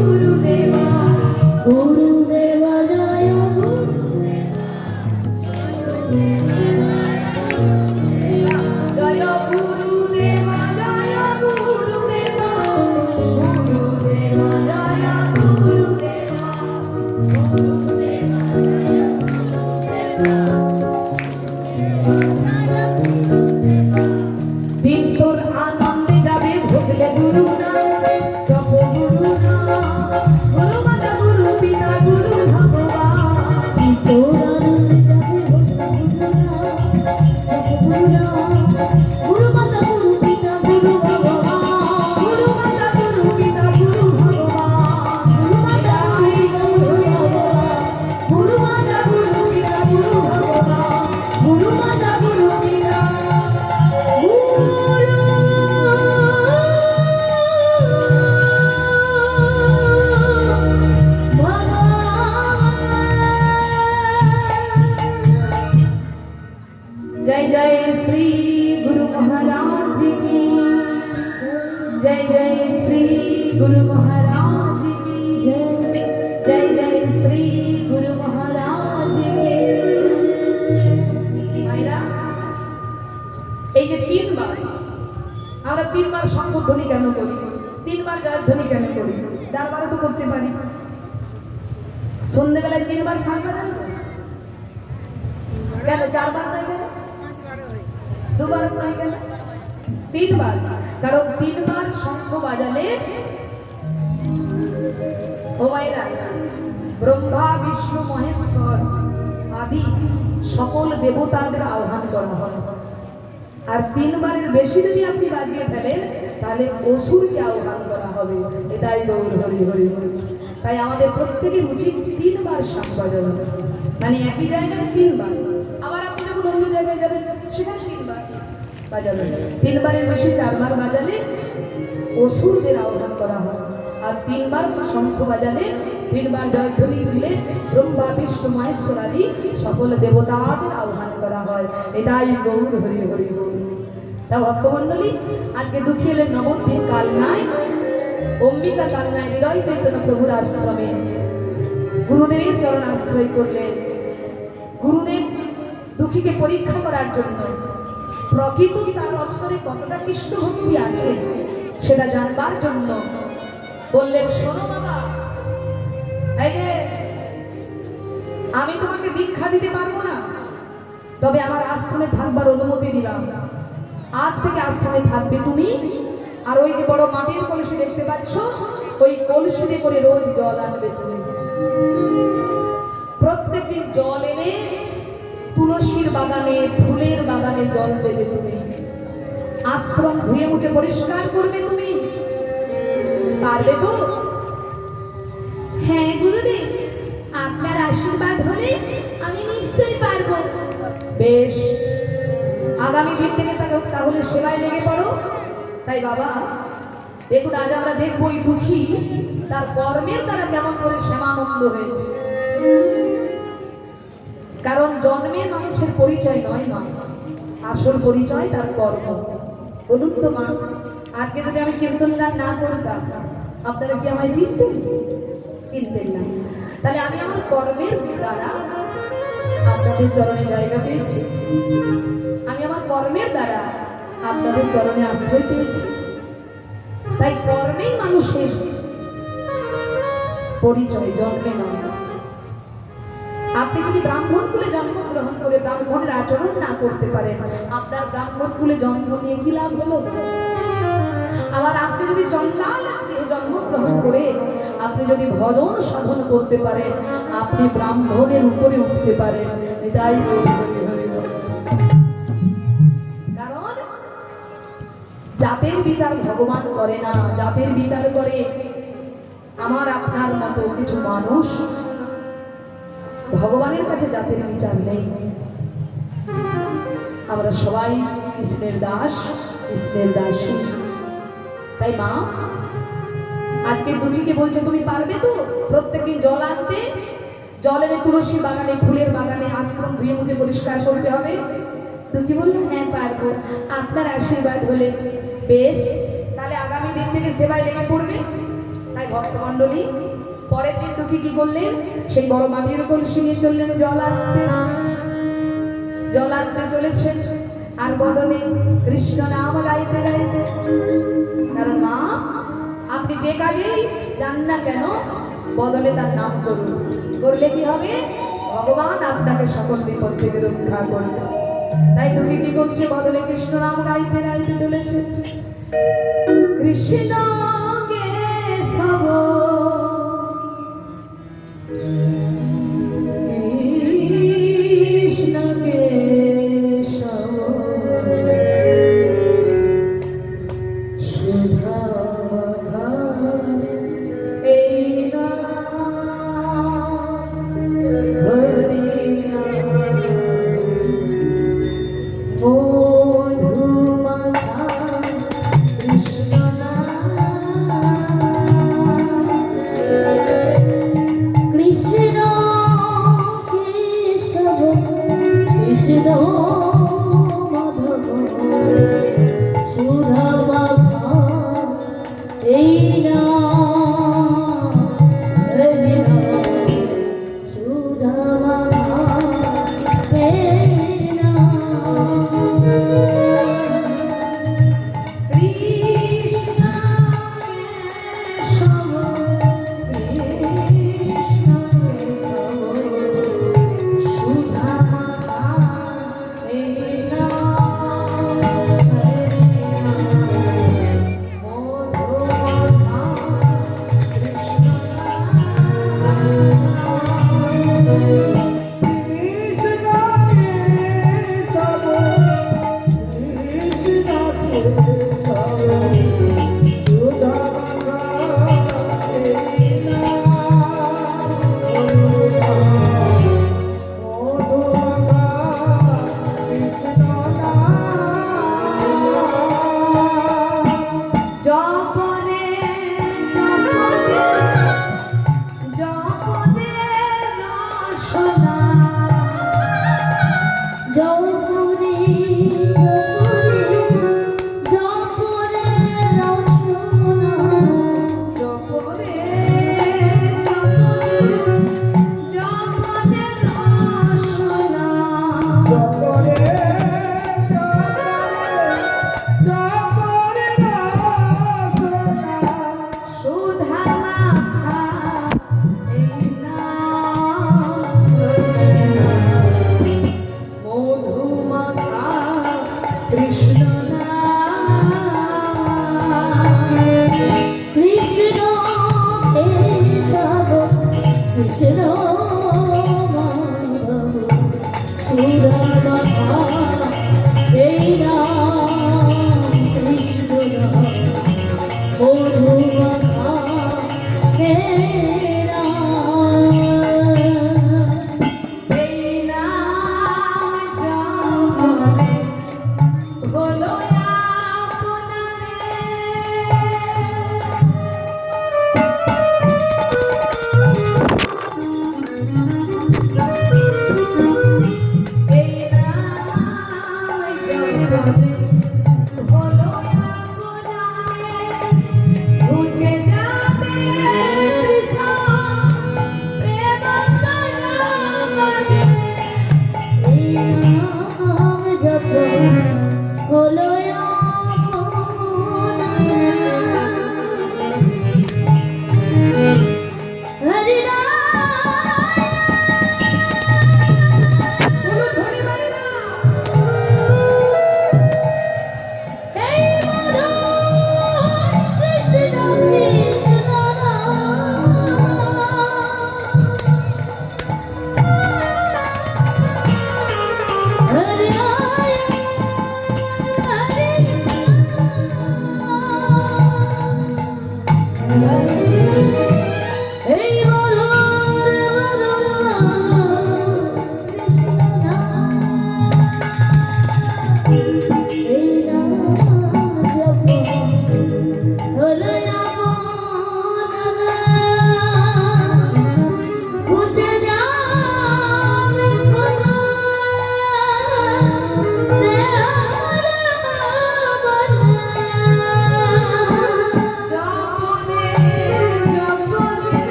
গুরুদেব, গুরুদেব জয় গুরুদেব। জয় গুরুদেব, জয় গুরুদেব, গুরুদেব জয় গুরুদেব, গুরুদেব। দিন তোর আনন্দে যাবে ভুজলে গুরু না, জপ গুরু না, গুরু মাতা গুরু পিতা গুরু ভগবান। তোর আনন্দে যাবে গুরু মাতা গুরু পিতা গুরু ভগবান। গুরু মাতা গুরু পিতা গুরু ভগবান, গুরু মাতা গুরু পিতা গুরু ভগবান, গুরু মাতা গুরু পিতা जय जय श्री गुरु महाराज की, जय जय श्री गुरु महाराज की, जय जय श्री गुरु महाराज की। মায়েরা, এই যে তিনবার আমরা তিনবার শঙ্খধ্বনি কেন করি, তিনবার জয়ধ্বনি কেন করি? চারবারও তো করতে পারি। সন্ধ্যেবেলায় তিনবার সারবা দেন কেন? চারবার নয় কেন? দুবার নয় কেন? তিনবার। কারণ তিনবার শঙ্খ বাজালে ও মায়েরা, ব্রহ্মা বিষ্ণু মহেশ্বর আদি সকল দেবতাদের আহ্বান করা হয়। আর তিনবারের বেশি যদি আপনি বাজিয়ে ফেলেন, তাহলে অসুরকে আহ্বান করা হবে। এটাই গৌর হরি হরি হরি। তাই আমাদের প্রত্যেকের উচিত তিনবার শাঁখ বাজানো, মানে একই জায়গায় তিনবার। আবার আপনি যখন অন্য জায়গায় যাবেন, সেখানে তিনবার বাজাবেন। তিনবারের বেশি চারবার বাজালে অসুরদের আহ্বান করা হয়। আর তিনবার শঙ্খ বাজালে, তিনবার জয়ধ্বনি দিলে ব্রহ্মা বিষ্ণু মহেশ্বর আদি সকল দেবতাদের আহ্বান করা হয়। এটাই গৌর হরি হরি গৌর। তা ভক্তমণ্ডলী, আজকে দুঃখী এলেন নবদ্বীপ কালনায়, অম্বিকা কালনায় হৃদয় চৈতন্য প্রভুর আশ্রমে গুরুদেবের চরণ আশ্রয় করলেন। গুরুদেব দুঃখীকে পরীক্ষা করার জন্য, প্রকৃত তার অন্তরে কতটা কৃষ্ণ ভক্তি আছে সেটা জানবার জন্য বললেন, শোনো বাবা, এই যে আমি তোমাকে দীক্ষা দিতে পারবো না, তবে আমার আশ্রমে থাকবার অনুমতি দিলাম। আজ থেকে আশ্রমে থাকবে তুমি, আর ওই যে বড় মাটির কলসি দেখতে পাচ্ছ, ওই কলসিতে করে রোজ জল আনবে তুমি। প্রত্যেকদিন জল এনে তুলসীর বাগানে, ফুলের বাগানে জল দেবে তুমি। আশ্রম ধুয়ে মুছে পরিষ্কার করবে তুমি। পারবে তো? হ্যাঁ গুরুদেব, আপনার আশীর্বাদ হলে আমি নিশ্চয়ই পারবো। বেশ, আগামী দিন থেকে তাহলে সেবায় লেগে পড়ো। তাই বাবা, দেখুন আজ আমরা দেখবো ওই দুঃখী তার কর্মের দ্বারা কেমন করে সেবানন্দ হয়েছে। কারণ জন্মের মানুষের পরিচয় নয় মা, আসল পরিচয় তার কর্ম। বলুন তো মা, আজকে যদি আমি কীর্তন গান না করতাম, আপনারা কি আমায় চিনতেন? চিনতেন না। তাহলে আমি আমার কর্মের দ্বারা আপনাদের চরণে জায়গা পেয়েছি, আমি আমার কর্মের দ্বারা আপনাদের চরণে আশ্রয় পেয়েছি। তাই কর্মেই মানুষের পরিচয়, জন্মে নয়। আপনি যদি ব্রাহ্মণ কুলে জন্মগ্রহণ করে ব্রাহ্মণের আচরণ না করতে পারেন, আপনার ব্রাহ্মণ কুলে জন্ম নিয়ে কি লাভ হলো? যদি চন্ডাল গৃহে জন্মগ্রহণ করে আপনি যদি ভজন সাধন করতে পারেন, আপনি ব্রাহ্মণের উপরে উঠতে পারেন। এটাই কারণ জাতের বিচার ভগবান করে না, জাতের বিচার করে আমার আপনার মতো কিছু মানুষ। ভগবানের কাছে জাতের বিচার নেই। আমরা সবাই কৃষ্ণের দাস, কৃষ্ণের দাসী। তাই মা আজকে দুঃখীকে বলছে তুমি পারবে তো প্রত্যেকদিন জল আনতে, জলের তুলসী বাগানে, ফুলের বাগানে আশ্রম ধুয়ে মুছে পরিষ্কার করতে হবে? দুঃখী বলল হ্যাঁ পারবো, আপনার আশীর্বাদ হলে। বেশ, তাহলে আগামী দিন থেকে সেবায় লেগে পড়বে। তাই ভক্তমণ্ডলী পরের দিন দুঃখী কি করলেন, সেই বড় মাটির কলসি নিয়ে চললেন জল আনতে। জল আনতে চলেছেন আর বদনে কৃষ্ণ নাম গাইতে গাইতে। কারণ মা আপনি যে কাজেই যান না কেন বদলে তার নাম করুন, করলে কি হবে, ভগবান আপনাকে সকল বিপদ থেকে রক্ষা করবে। তাই তুমি কি করছে, বদলে কৃষ্ণ নাম গাইতে গাইতে চলেছে। কৃষ্ণ কেশব কৃষ্ণ কেশব সুধা মাখা এই নাম হরি নাম মধু মাখা কৃষ্ণ কৃষ্ণ কেশব কৃষ্ণ মাধব সুধা মাখা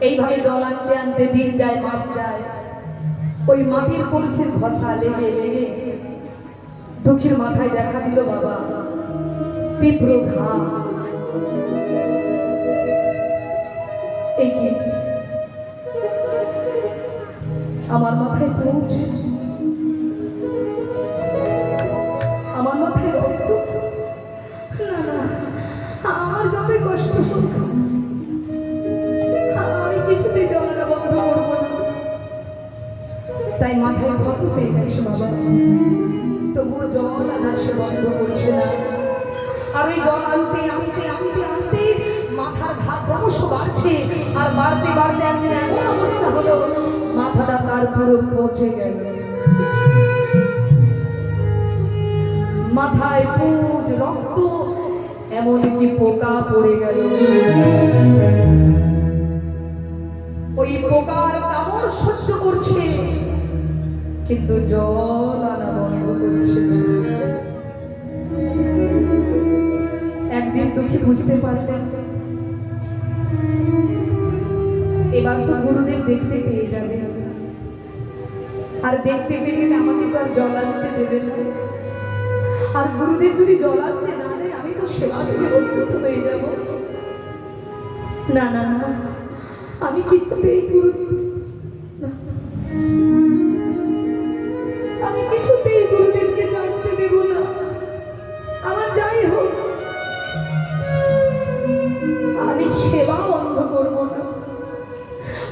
এইভাবে জল আনতে আনতে দিন যায়, মাস যায়। ওই মাটির কলসির ঘষা লেগে লেগে দুঃখীর মাথায় দেখা দিল বাবা তীব্র ঘা। এই কি আমার মাথায় পুঁজ, আমার মাথায় রক্ত? না না, আমার যতই কষ্ট হোক আমি কিছুতেই জলটা বন্ধ করবো না। তাই মাথায় ক্ষত হয়ে গেছে বাবা, তবুও জল আনা সে বন্ধ করছে না। আর ওই জল আনতে আনতে আনতে আনতে মাথার ঘা ক্রমশ বাড়ছে, আর বাড়তে বাড়তে একদিন এমন অবস্থা হলো মাথাটা তার পুরো পচে গেল। মাথায় পুঁজ, রক্ত, এমনকি পোকা পড়ে গেল। ওই পোকার কামড় সহ্য করছে, কিন্তু জল আনা বন্ধ করছে না। একদিন দুঃখী বুঝতে পারলেন এবার তো গুরুদেব দেখতে পেয়ে যাবে, আর দেখতে পেয়ে গেলে আমাকে তো আর জল আনতে দেবে না। আর গুরুদেব যদি জল আনতে না দেয় আমি তো সেবা থেকে বঞ্চিত হয়ে যাব। না না না, আমি কিছুতেই আমি কিছুতেই গুরুদেবকে জানতে দেব না। আমার যাই হোক আমি সেবা বন্ধ করবো না,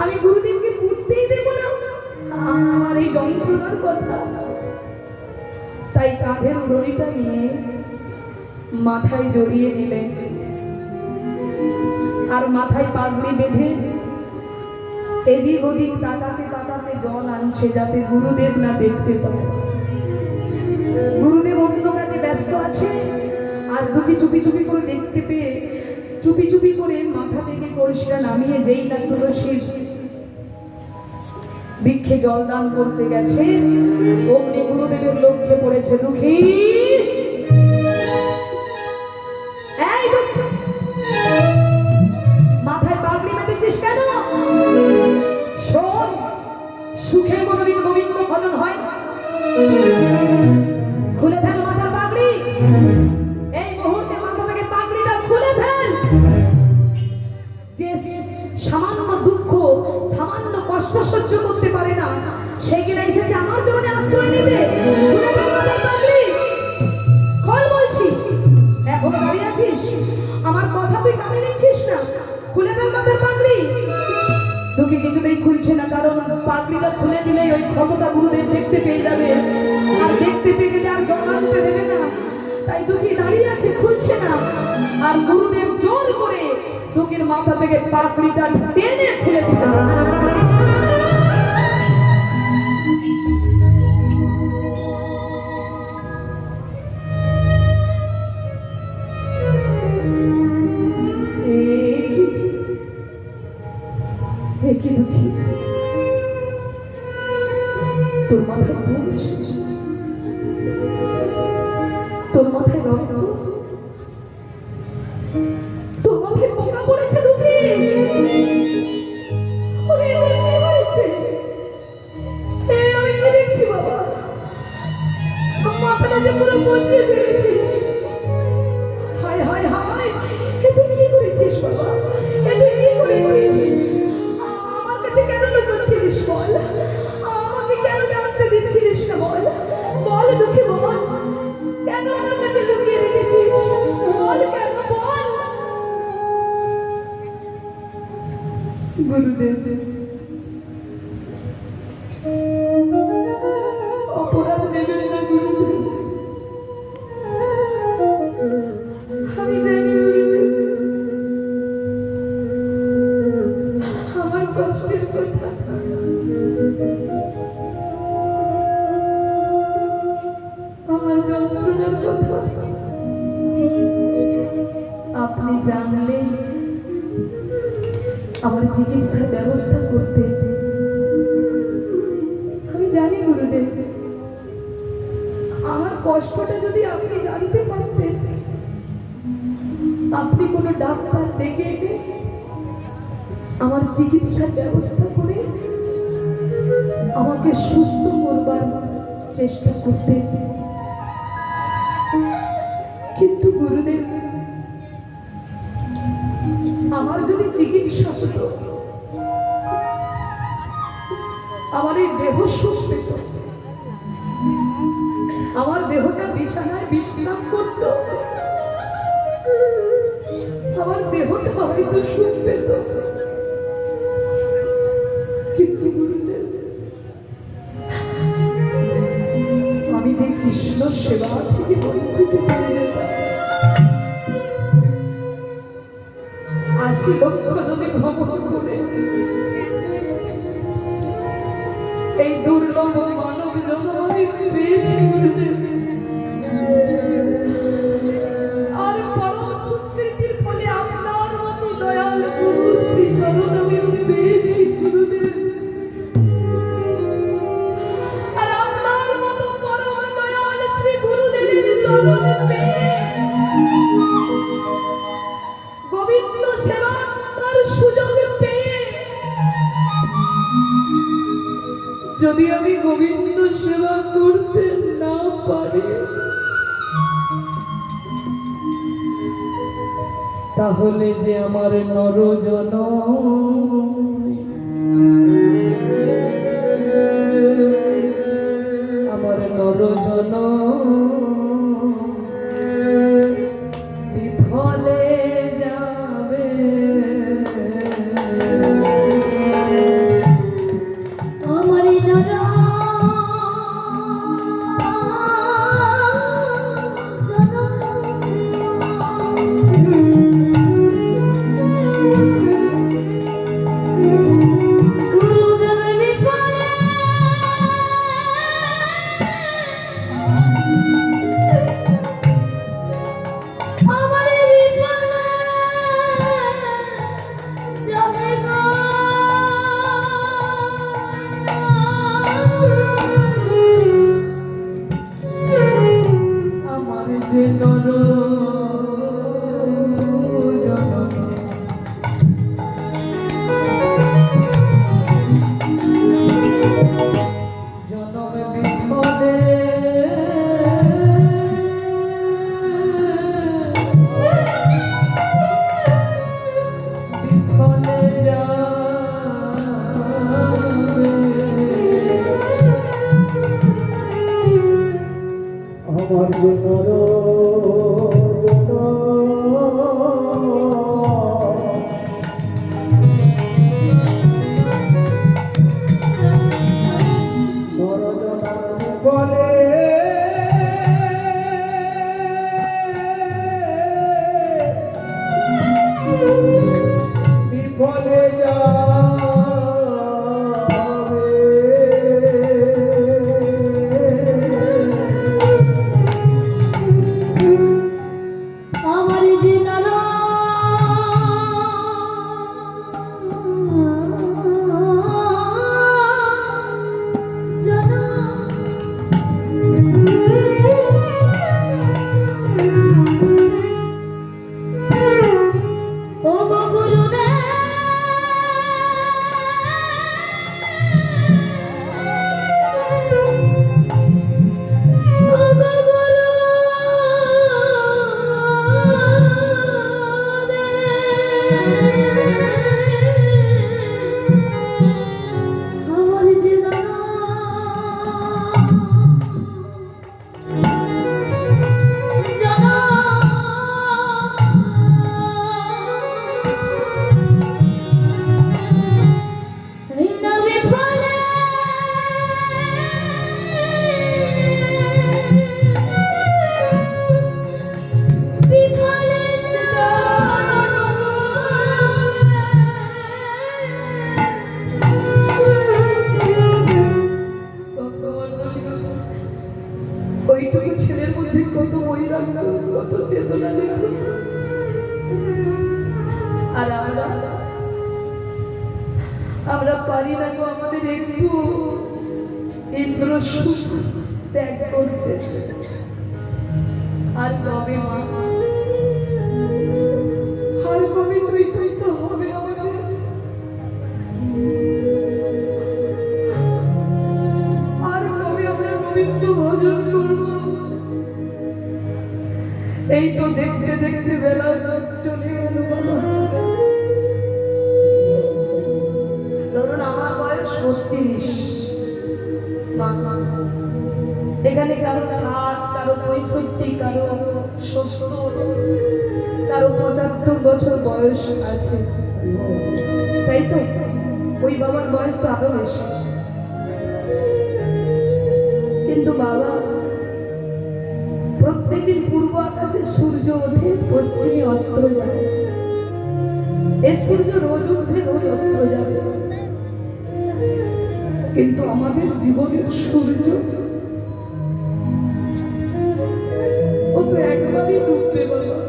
আমি গুরুদেবকে বুঝতেই দেব না আমার এই যন্ত্রণার কথা। তাই কাঁধের উড়নিটা নিয়ে মাথায় জড়িয়ে দিলেন, আর মাথায় পাগড়ি বেঁধে এদিক ওদিক তাকাতে তাকাতে জল আনছে যাতে গুরুদেব না দেখতে পায়। গুরুদেব অন্য কাজে ব্যস্ত আছে, আর দুঃখী চুপি চুপি করে দেখতে পেয়ে চুপি চুপি করে মাথা থেকে কলসিটা নামিয়ে যেই না তুলসীর বৃক্ষে জল দান করতে গেছে, অমনি গুরুদেবের লক্ষ্যে পড়েছে দুঃখী। এই দুঃখী, মাথায় পাগড়ি বেঁধেছিস কেন? শোন, সুখে কোনোদিন গোবিন্দ ভজন হয়? খুলে ফেল মাথার পাগড়ি, এই মুহূর্তে মাথা থেকে পাগড়িটা খুলে ফেল। যে সামান্য দুঃখ, সামান্য কষ্ট সহ্য করতে পারে না, সে কিনা এসেছে আমার জীবনে আশ্রয় নিতে। খুলে ফেল মাথার পাগড়ি, খোল বলছি। এখনো দাঁড়িয়ে আছিস? আমার কথা তুই কানে নিচ্ছিস না? খুলে ফেল মাথার পাগড়ি। দুঃখী কিছুতেই খুলছে না, কারণ পাগড়িটা খুলে দিলেই ওই ক্ষতটা গুরুদেব দেখতে পেয়ে যাবে, আর দেখতে পেয়ে গেলে আর জল আনতে দেবে না। তাই দুঃখী দাঁড়িয়ে আছে, খুলছে না। আর গুরুদেব জোর করে দুঃখীর মাথা থেকে পাগড়িটা টেনে খুলে দিল। কি দুঃখী, তোর মাথায় পুঁজ, তোর মাথায় রক্ত, তোর মাথায় পোকা পড়েছে দুঃখী। ওরে এদের কি হয়েছে? আমি কি দেখছি বাবা? মাথাটা যে পুরো পচিয়ে ফেলেছিস। হায় হায় হায়, এ তুই কি করেছিস বাবা? এ তুই কি করেছিস? কেন লুকোচ্ছিলিস বল? আমাকে কেন জানতে দিচ্ছিলিস না বল? বল দুঃখী বল, কেন আমার কাছে লুকিয়ে রেখেছিস? বল কেন, বল। গুরুদেব, অপরাধ নেবেন না গুরুদেব, আমি জানি গুরুদেব আমার কষ্টের কথা, আমার যন্ত্রণার কথা আপনি জানলে আমার চিকিৎসার ব্যবস্থা করতে। আমি জানি গুরুদেব, আমার কষ্টটা যদি আপনি জানতে পারতেন, আপনি কোনো ডাক্তার ডেকে এনে আমার চিকিৎসার ব্যবস্থা করে আমাকে সুস্থ করবার চেষ্টা করতে, কিন্তু গুরুদেব আমার যদি চিকিৎসা হতো, আমার এই দেহ সুখ পেত, আমার দেহটা বিছানায় বিশ্রাম করত, আমার দেহটা হয়তো সুখ পেত, কিন্তু গুরুদেব আমি যে কৃষ্ণ সেবা থেকে বঞ্চিত হয়ে যেতাম। 80 লক্ষ নদী ভ্রমণ করে এই দুর্লভ মানব জন্ম আমি পেয়েছি গুরুদেব। আর পরম সুস্মৃতির ফলে আপনার মতো দয়াল গুরুর শ্রী চরণ আমি পেয়েছি গুরুদেব। আর আপনার মতো পরম দয়াল শ্রী গুরুদেবের চরণ পেয়ে গোবিন্দ সেবা তার সুযোগ পেয়ে যদি আমি গোবিন্দ সেবা করতে না পারি, তাহলে যে আমার নরজনম বিফলে যাবে। আমার আমার যে জনম বিফলে বিফলে যাবে। আমার জন্য বলে বিফলে যাবে। আমার যে ও গো গুরুদেব আমার যে ওইটুকু ছেলের মধ্যে কত বৈরাগ্য, কত চেতনা দেখুন। আর আমরা পারি না গো আমাদের একটু ইন্দ্র সুখ ত্যাগ করতে। আর কবে মা, আর কবে চৈতন্য হবে আমাদের? ভজন করবো। এই তো দেখতে দেখতে বেলা চলে গেল বাবা। ধরুন আমার বয়স ৩২, এখানে কারো ৬০, কারো ৬৫, কারো ৭০, কারো ৭৫ বছর বয়স আছে, তাই তো? ওই বাবার বয়স তো আরো বেশি। কিন্তু বাবা প্রত্যেকদিন পূর্ব আকাশে সূর্য ওঠে, পশ্চিমে অস্ত যায়। এই সূর্য রোজ উঠবে, রোজ অস্ত যাবে, কিন্তু আমাদের জীবনের সূর্য ও তো একবারই ডুববে বাবা,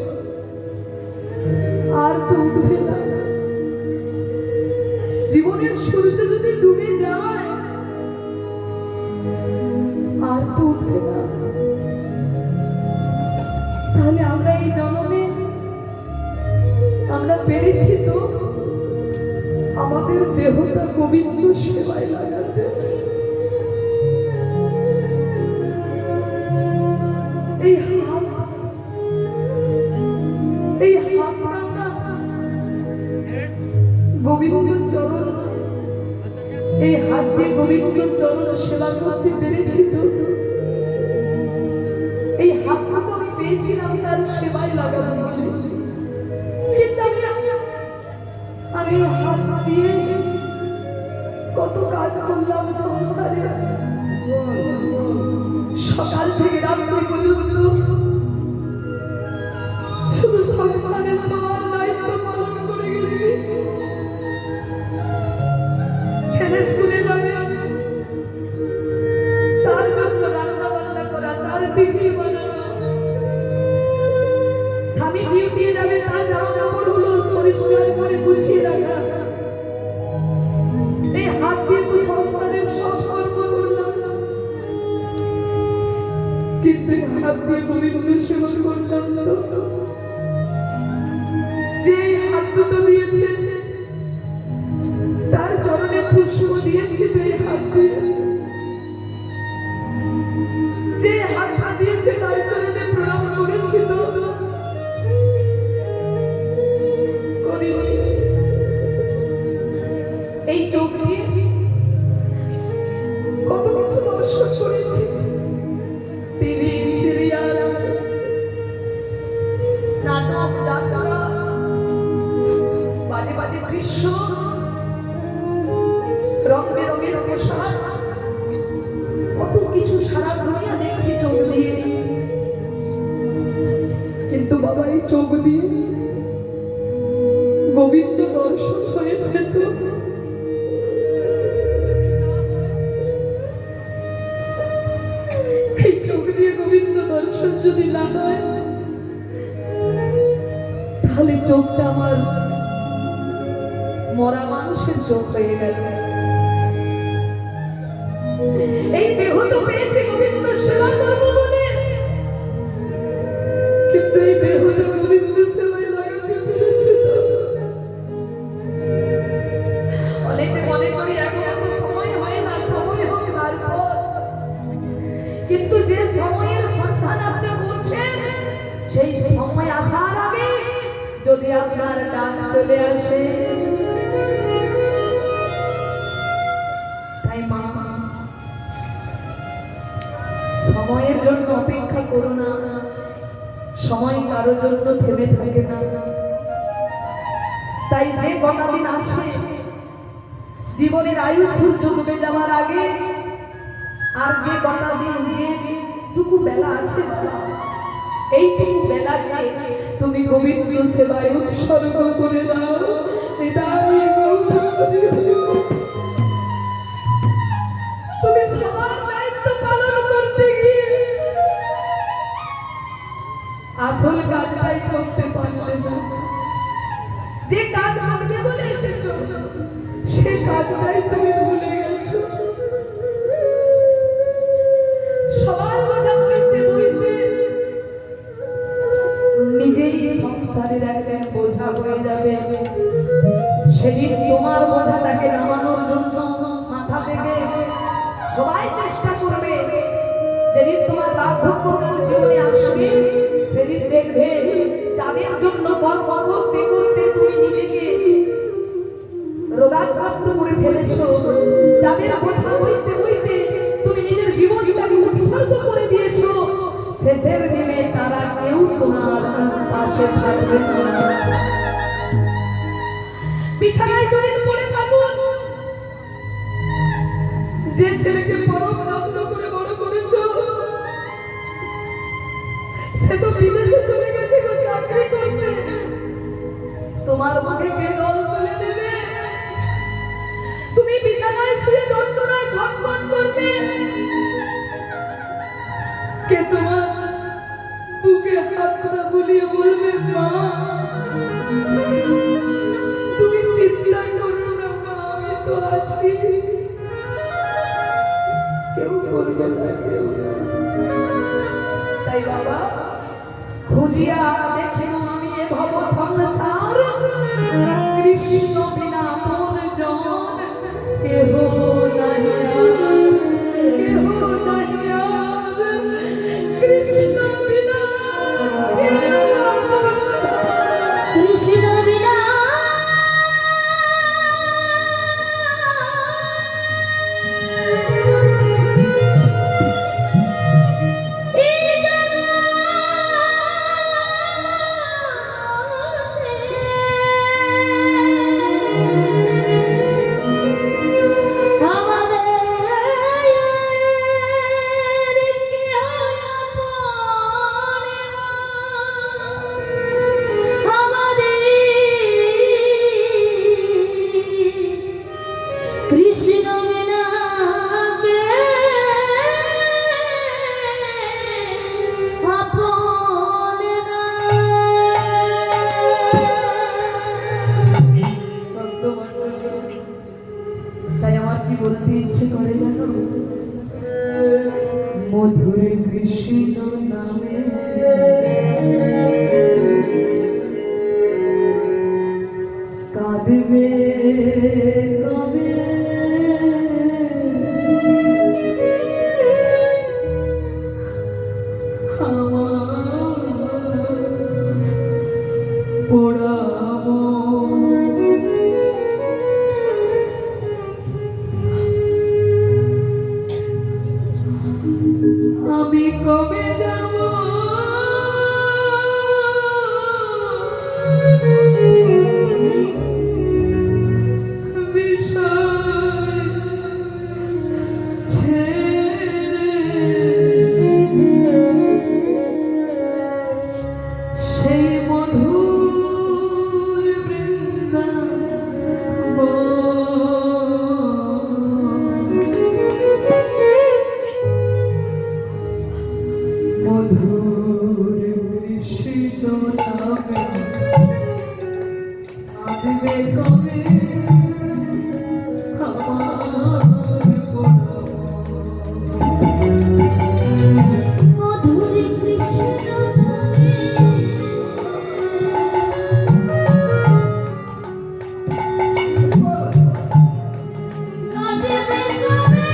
আর তো উঠবে না। জীবনের সূর্য যদি ডুবে যায় আর তো উঠবে না। তাহলে আমরা এই জন্মে আমরা পেরেছি তো আমাদের দেহটা গোবিন্দ সেবায় লাগাতে। এই হাত আমরা গোবিন্দ চরণ, এই হাত দিয়ে গোবিন্দ চরণ সেবা করতে পেরেছি তো। এই হাতটা তো আমি পেয়েছিলাম তার সেবায় লাগানো বলে, কিন্তু আমি হাত দিয়ে কত কাজ করলাম সংসারে। সকাল থেকে রাত্রি পর্যন্ত শুধু সংসারের সবার দায়িত্ব পালন করে গেছি। ছেলে স্কুলে যাবে, তার জন্য রান্না বান্না করা, তার টিফিন বানানো, স্বামী ডিউটি যাবে, তার জামা কাপড়গুলো পরিষ্কার করে গুছিয়ে রাখা। এই হাত দিয়ে তো সংসারের সব কর্ম করলাম, কিন্তু হাত দিয়ে গোবিন্দ সেবা করলাম না। যে হাত দুটো দিয়েছে তার চরণে পুষ্প দিয়েছি, যে হাত দিয়ে, যে হাতটা দিয়েছে তার চরণে প্রণাম করেছি তো করিনি। এই চোখ দিয়ে কত কিছু দর্শন করেছি, টিভি সিরিয়াল, নাটক, যাত্রা, বাজে বাজে দৃশ্য, রং বেরঙের পোশাক, কত কিছু সারা দুনিয়া দেখছি চোখ দিয়ে। কিন্তু বাবা এই চোখ দিয়ে গোবিন্দ দর্শন হয়েছে তো। এই চোখ দিয়ে গোবিন্দ দর্শন যদি না হয় তাহলে চোখটা আমার মরা মানুষের চোখ হয়ে গেল। এই দেহ তো পেয়েছে গোবিন্দ সেবা করবো বলে, কিন্তু এই দেহটা গোবিন্দ সেবায় লাগাতে পেরেছে তো। অনেকে মনে করি এখন তো সময় হয় না, সময় হোক তারপর, কিন্তু যে সময়ের সন্ধান আপনি করছেন সেই সময় আসার আগে যদি আপনার ডাক চলে আসে, তাই মা সময়ের জন্য অপেক্ষা করো না, সময় কারো জন্য থেমে থাকে না। তাই যে কটা দিন আছে জীবনের আয়ু সূর্য ডুবে যাওয়ার আগে, আর যে কটা দিন যেটুকু বেলা আছে এইটুকু বেলাকে তুমি গোবিন্দ সেবায় উৎসর্গ করে দাও। তুমি সবার দায়িত্ব পালন করতে গিয়ে আসল কাজটাই করতে পারলে না। যে কাজ করতে বলে এসেছো সে কাজটাই তুমি ভুলে গেছো। সবার কথা বলতে বলতে নিজেই সংসারের একদিন বোঝা হয়ে যাবে। সেদিন তোমার বোঝাটাকে নামানোর জন্য মাথা থেকে সবাই চেষ্টা করবে। যেদিন বার্ধক্য তোমার জীবনে আসবে, সেদিন দেখবে যাদের জন্য কর্ম করতে করতে তুমি নিজেকে রোগাগ্রস্ত করে ফেলেছো, যাদের কথা বলতে বলতে তুমি নিজের জীবনটাকে উৎসর্গ করে দিয়েছো, শেষের দিনে তারা কেউ তোমার পাশে থাকবে না। বিছানায় দুদিন পড়ে থাকুন, যে ছেলেকে বড় যত্ন করে বড় করেছো সে তো বিদেশে চলে গেছে গো চাকরি করতে, তোমার মাকে কে জল তুলে দেবে? তুমি বিছানায় শুয়ে যন্ত্রণায় ছটফট করবে, কে তোমার বুকে হাতটা বুলিয়ে বলবে মা তুমি চিন্তা করো না মা, আমি তো আছি। কেউ করবে না, কেউ না। তাই বাবা খুঁজিয়া দেখিও আমি এ ভব সংসার, কৃষ্ণ বিনা মোর জন কেহ নাই আর, কেহ নাই আর, কৃষ্ণ বিনা কৃষ্ণ বিনা এই জগতে আমাদের কেহ আপন না। আমাদের কৃষ্ণ বিনা কে আপন না। তাই আমার কি বলতে ইচ্ছে করে জানো, মধুর কৃষ্ণ নামে কাঁদবে কবে, আমার পোড়া মন। আমি কবে যাব বিষয় ছেড়ে, সেই মধুর বৃন্দাবন, মধুর কৃষ্ণ নামে কাঁদবে কবে আমার পোড়া মন। মধুর কৃষ্ণ নামে কাঁদবে কবে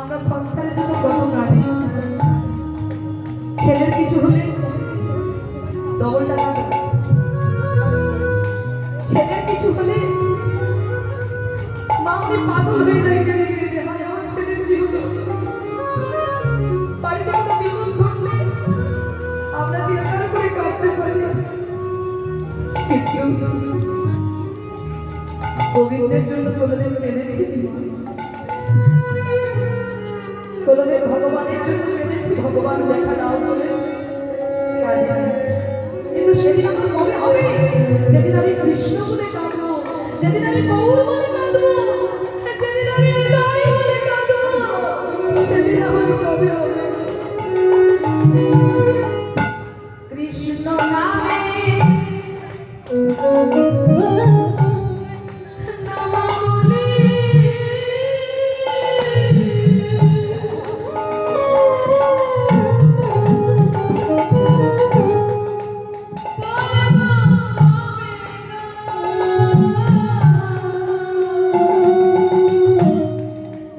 আমরা সংসারের জন্য কত নারী, ছেলের কিছু হলে ডবল টাকা দেয়। ছেলের কিছু হলে মা উনি পাগল হয়ে যায়, কেঁদে কেঁদে, হায় আমার ছেলের কি হলো। বাড়িতে কোনো বিপদ ঘটলে আমরা চিৎকার করে কাঁদতে পারি, কিন্তু গোবিন্দের জন্য কোনোদিন কেঁদেছি? কোনোদিন ভগবানের জন্য কেঁদেছি? ভগবান দেখা দাও বলে কাঁদিনি। কিন্তু সেদিন আমার মনে হবে যেদিন আমি কৃষ্ণ বলে কাঁদবো, যেদিন আমি গৌর বলে কাঁদবো, যেদিন আমি হৃদয় বলে কাঁদবো, সেদিন আমার কবে হবে? কৃষ্ণ নামে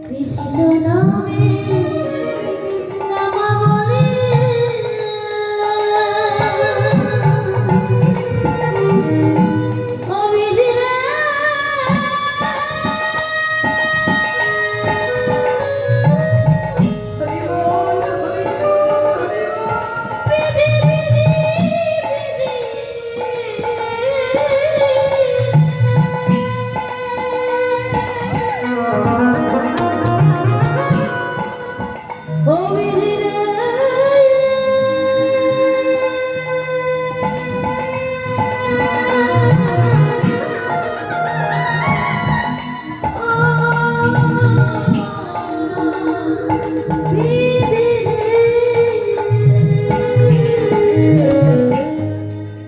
কৃষ্ণ নামে নামা বলে অবিধিরে হরি বল, হরি বল, হরি বল। বিধি বিধি অবিধিরে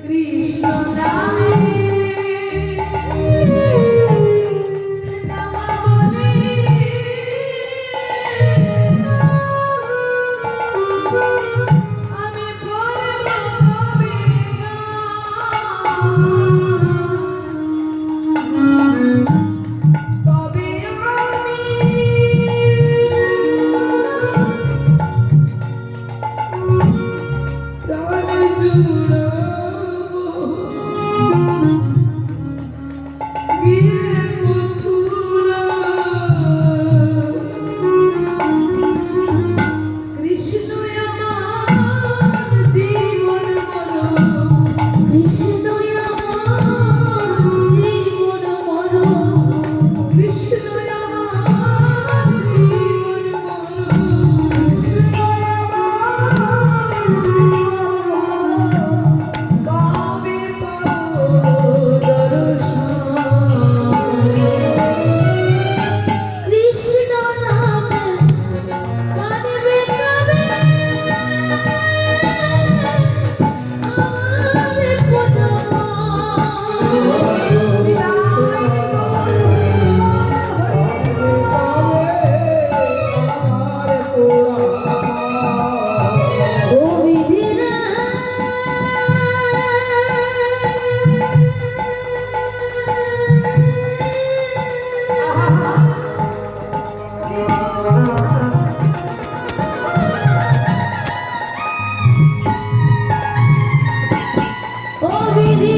কৃষ্ণ নামে নামা বলে আমি বলব কবে কবে আমি প্রাণ জুড়াবো গিয়ে মথুরা। কৃষ্ণ আমার জীবন মরণ, কৃষ্ণ আমার জীবন মরণ কৃষ্ণ আমার জীবন মরণ, কৃষ্ণ আমার কবে পাবো দর্শন। কৃষ্ণ নামে কাঁদবে কবে আমার পদমা অবিধিরে অবিধি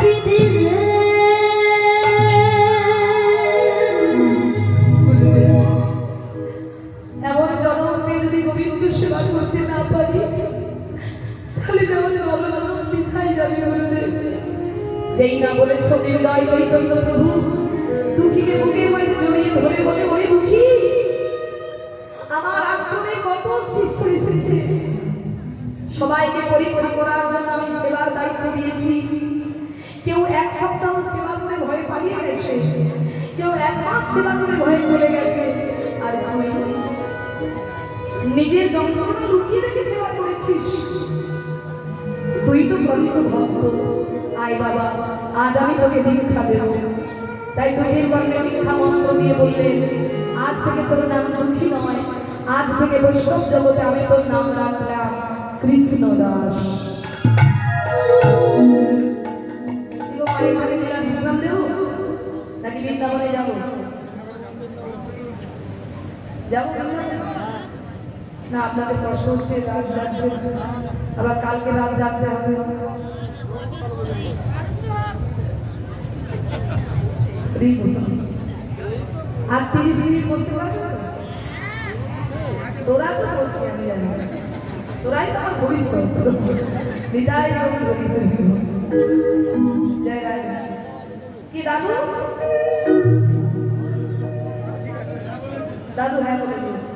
বিধিরে এমন জনমকে যদি গোবিন্দ সেবা করতে না পারি, তাহলে যেমন ভালো জনম বৃথাই যাবে গুরুদেব। যেই না বলেছ হৃদয় চৈতন্য প্রভু, দুঃখীকে বুকের মাঝে জড়িয়ে ধরে বলে, ওরে দুঃখী, আমার আশ্রমে কত শিষ্য এসেছে, সবাইকে পরীক্ষা করার জন্য আমি সেবার দায়িত্ব দিয়েছি। কেউ 1 সপ্তাহ সেবা করে ভয়ে পালিয়ে গেছে, কেউ 1 মাস সেবা করে ভয়ে চলে গেছে। আর তুই নিজের যন্ত্রণা লুকিয়ে রেখে সেবা করেছিস। তুই তো প্রকৃত ভক্ত। আয় বাবা, আজ আমি তোকে দীক্ষা দেব। তাই দুঃখীর কর্ণে দীক্ষা মন্ত্র দিয়ে বললেন, আজ থেকে তোর নাম দুঃখী নয়, আজ থেকে বৈষ্ণব জগতে আমি তোর নাম রাখলাম কৃষ্ণ দাস। বিশ্রাম দেব নাকি বৃন্দাবনে যাবো? যাবো না? আপনাদের কষ্ট হচ্ছে, রাত যাচ্ছে, আবার কালকে রাত যাতে হবে। আর 30 মিনিট বসতে পারছো তো? তোরা তো বসে, আমি জানি তোরাই তো আমার ভবিষ্যৎ। বিদায় জয় রাধা। কি দাদু? দাদু হ্যাঁ বলে দিয়েছে।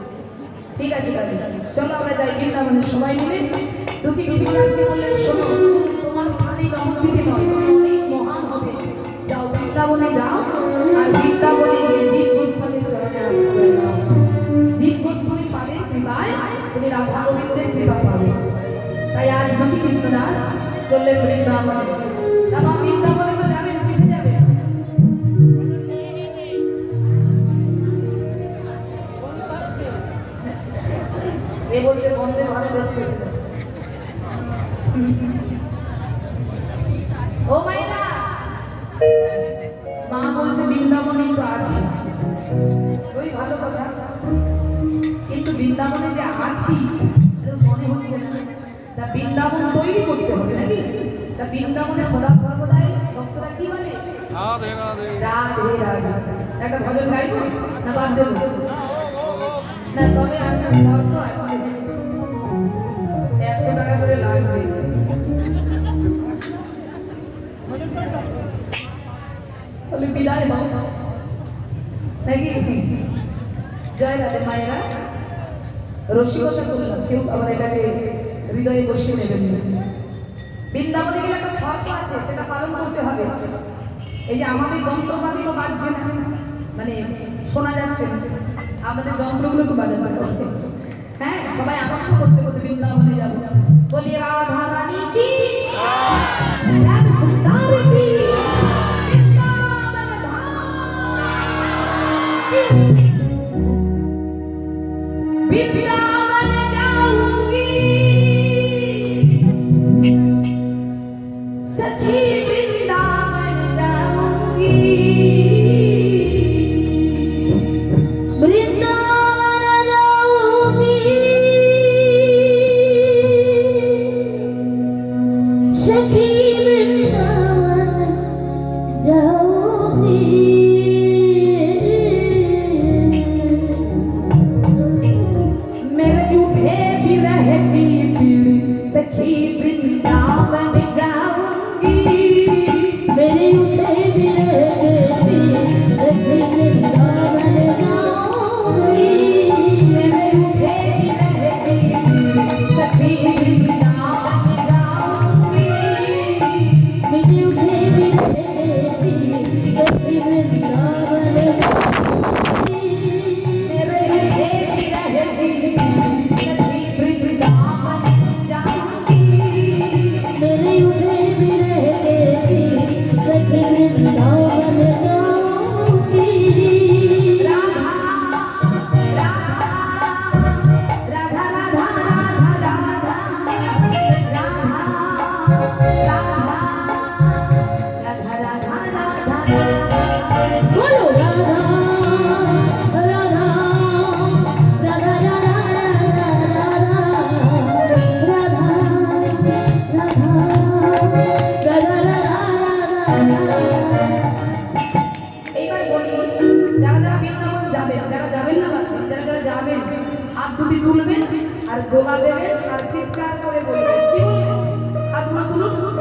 ঠিক আছে দাদু, চলো আমরা যাই বৃন্দাবনে সবাই মিলে। দুঃখী কৃষ্ণদাসকে বললেন, শোনো, তোমার স্থানে নবদ্বীপে নয়, তুমি অনেক মহান হবে। যাও বৃন্দাবনে যাও, আর বৃন্দাবনে গিয়ে জীব গোস্বামীর চরণে আশ্রয় নাও। জীব গোস্বামী পাদের কৃপায় তুমি রাধা গোবিন্দের কৃপা পাবে। তাই আজ দুঃখী কৃষ্ণদাস চললেন বৃন্দাবনে। তারপর বৃন্দাবনে তো যাবেন, কিসে যাবে? এ বলছে বন্দে ভারত এক্সপ্রেস। ও মায়েরা, মা বলছে বৃন্দাবনে তো আছি। ওই ভালো কথা, কিন্তু বৃন্দাবনে যে আছি মনে হচ্ছে না। তা বৃন্দাবন তৈরি করতে হবে নাকি? তা বৃন্দাবনে সদা সর্বদাই ভক্তরা কি বলে? রাধে রাধে রাধে রাধে। একটা ভজন গাইব না বাদ দেব? না, তবে একটা শর্ত আছে, 100 টাকা করে লাগবে। বলে বিদায় দাও নাকি? জয় রাধে মায়েরা, রসিকতা করলাম, কেউ আবার এটাকে হৃদয়ে বসিয়ে নেবেন না। বৃন্দাবনে গেলে একটা শর্ত আছে, সেটা পালন করতে হবে। এই যে আমাদের যন্ত্রপাতি তো বাজছে না, মানে শোনা যাচ্ছে না, আমাদের যন্ত্রগুলো একটু বাজাতে হবে। হ্যাঁ, সবাই আনন্দ করতে করতে বৃন্দাবনে যাবো। বলি রাধা রানী কি, শ্যাম সুন্দর কি, বৃন্দাবন ধাম কি। বৃন্দাবন যাऊंगी सखी, वृंदावन जाऊंगी, वृंदावन जाऊंगी, सखी वृंदावन जाऊंगी। मेरे उठे भी रहती पीड़ी, सखी वृंदावन जाऊंगी, मेरे उठे भी रहते सखी वृंदावन जाऊंगी, मेरे उठे भी रहती पीड़ी, सखी वृंदावन जाऊंगी, मेरे उठे भी रहते सखी वृंदावन जाऊंगी, मेरे उठे भी रहती सखी वृंदावन जाऊंगी, मेरे उठे भी रहते सखी वृंदावन जाऊंगी। राधा राधा राधा राधा राधा राधा राधा राधा राधा। बोलो राधा राधा राधा राधा এইবার বলি, যারা যারা বৃন্দাবন যাবেন, যারা যাবেন না বাদ দিন, যারা যারা যাবেন হাত দুটি তুলবেন আর দোলা দেবেন আর চিৎকার করে বলবেন। কি বলবেন? হাত দুটো তুলুন।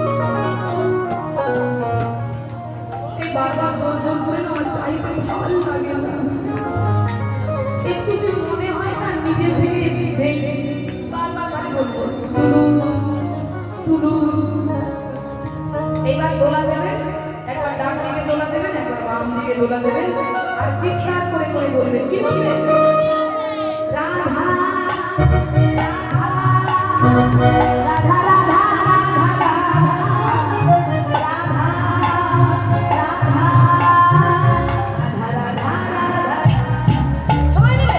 এই বারবার জোর জোর করে না আমার চাইতে ভালো লাগে না, একটু যে মনে হয় না নিজে থেকে বারবার খালি বলবো তুলু। এইবার দোলা দেবেন, একবার ডান দিকে দোলা দেবেন, একবার বাম দিকে দোলা দেবেন, আর চিৎকার করে করে বলবেন, কি বলবেন? রাধা রাধা রাধা রাধা রাধা রাধা রাধা রাধা রাধা। সবাই মিলে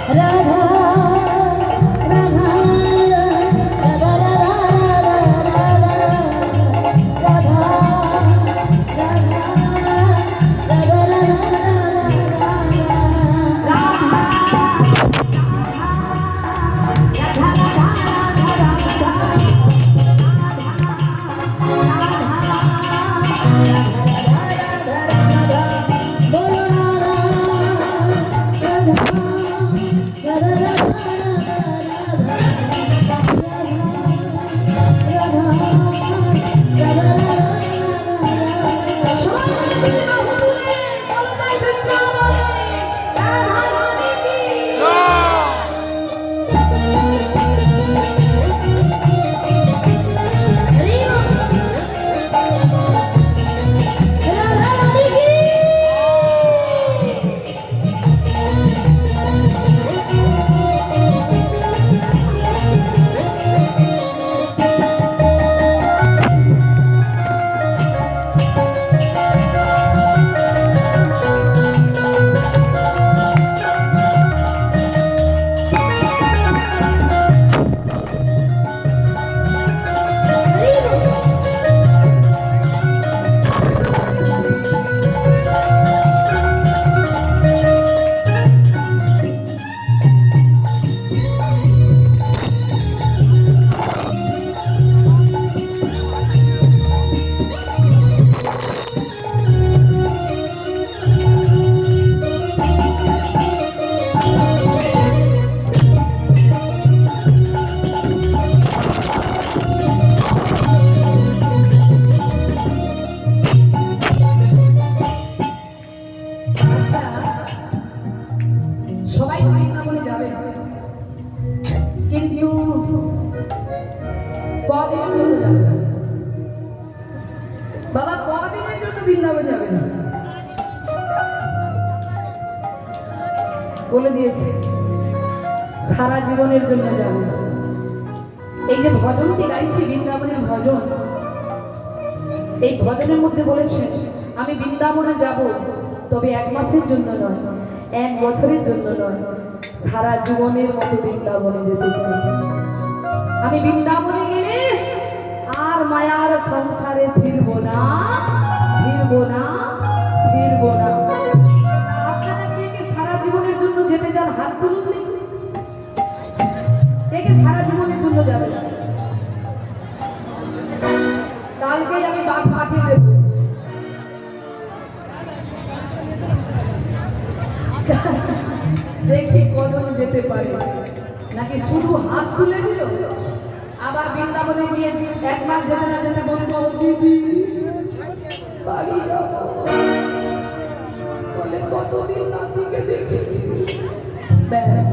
সবাই তো বৃন্দাবনে যাবে, কিন্তু কদিনের জন্য যাবে? বাবা কদিনের জন্য বৃন্দাবন যাবে না বলে দিয়েছে, সারা জীবনের জন্য যাবে। এই যে ভজনটি গাইছি বৃন্দাবনের ভজন, এই ভজনের মধ্যে বলেছে আমি বৃন্দাবনে যাব, তবে 1 মাসের জন্য নয়, 1 বছরের জন্য নয়, সারা জীবনের মতো বৃন্দাবনে যেতে চাই। আমি বৃন্দাবনে গেলে আর মায়ার সংসারে ফিরবো না, ফিরবো না, ফিরবো না। আপনারা কে কে সারা জীবনের জন্য যেতে চান? হাত তুলুন দেখি। কে কে সারা জীবনের জন্য যাবে? কালকেই আমি বাস পাঠিয়ে দেব। দেখি কজন যেতে পারে, নাকি শুধু হাত তুলে দিল, আবার বৃন্দাবনে গিয়ে 1 মাস যেতে না যেতে বলবো দিদি বাড়ি যাবো, বলে কতদিন নাতিকে দেখি। ব্যাস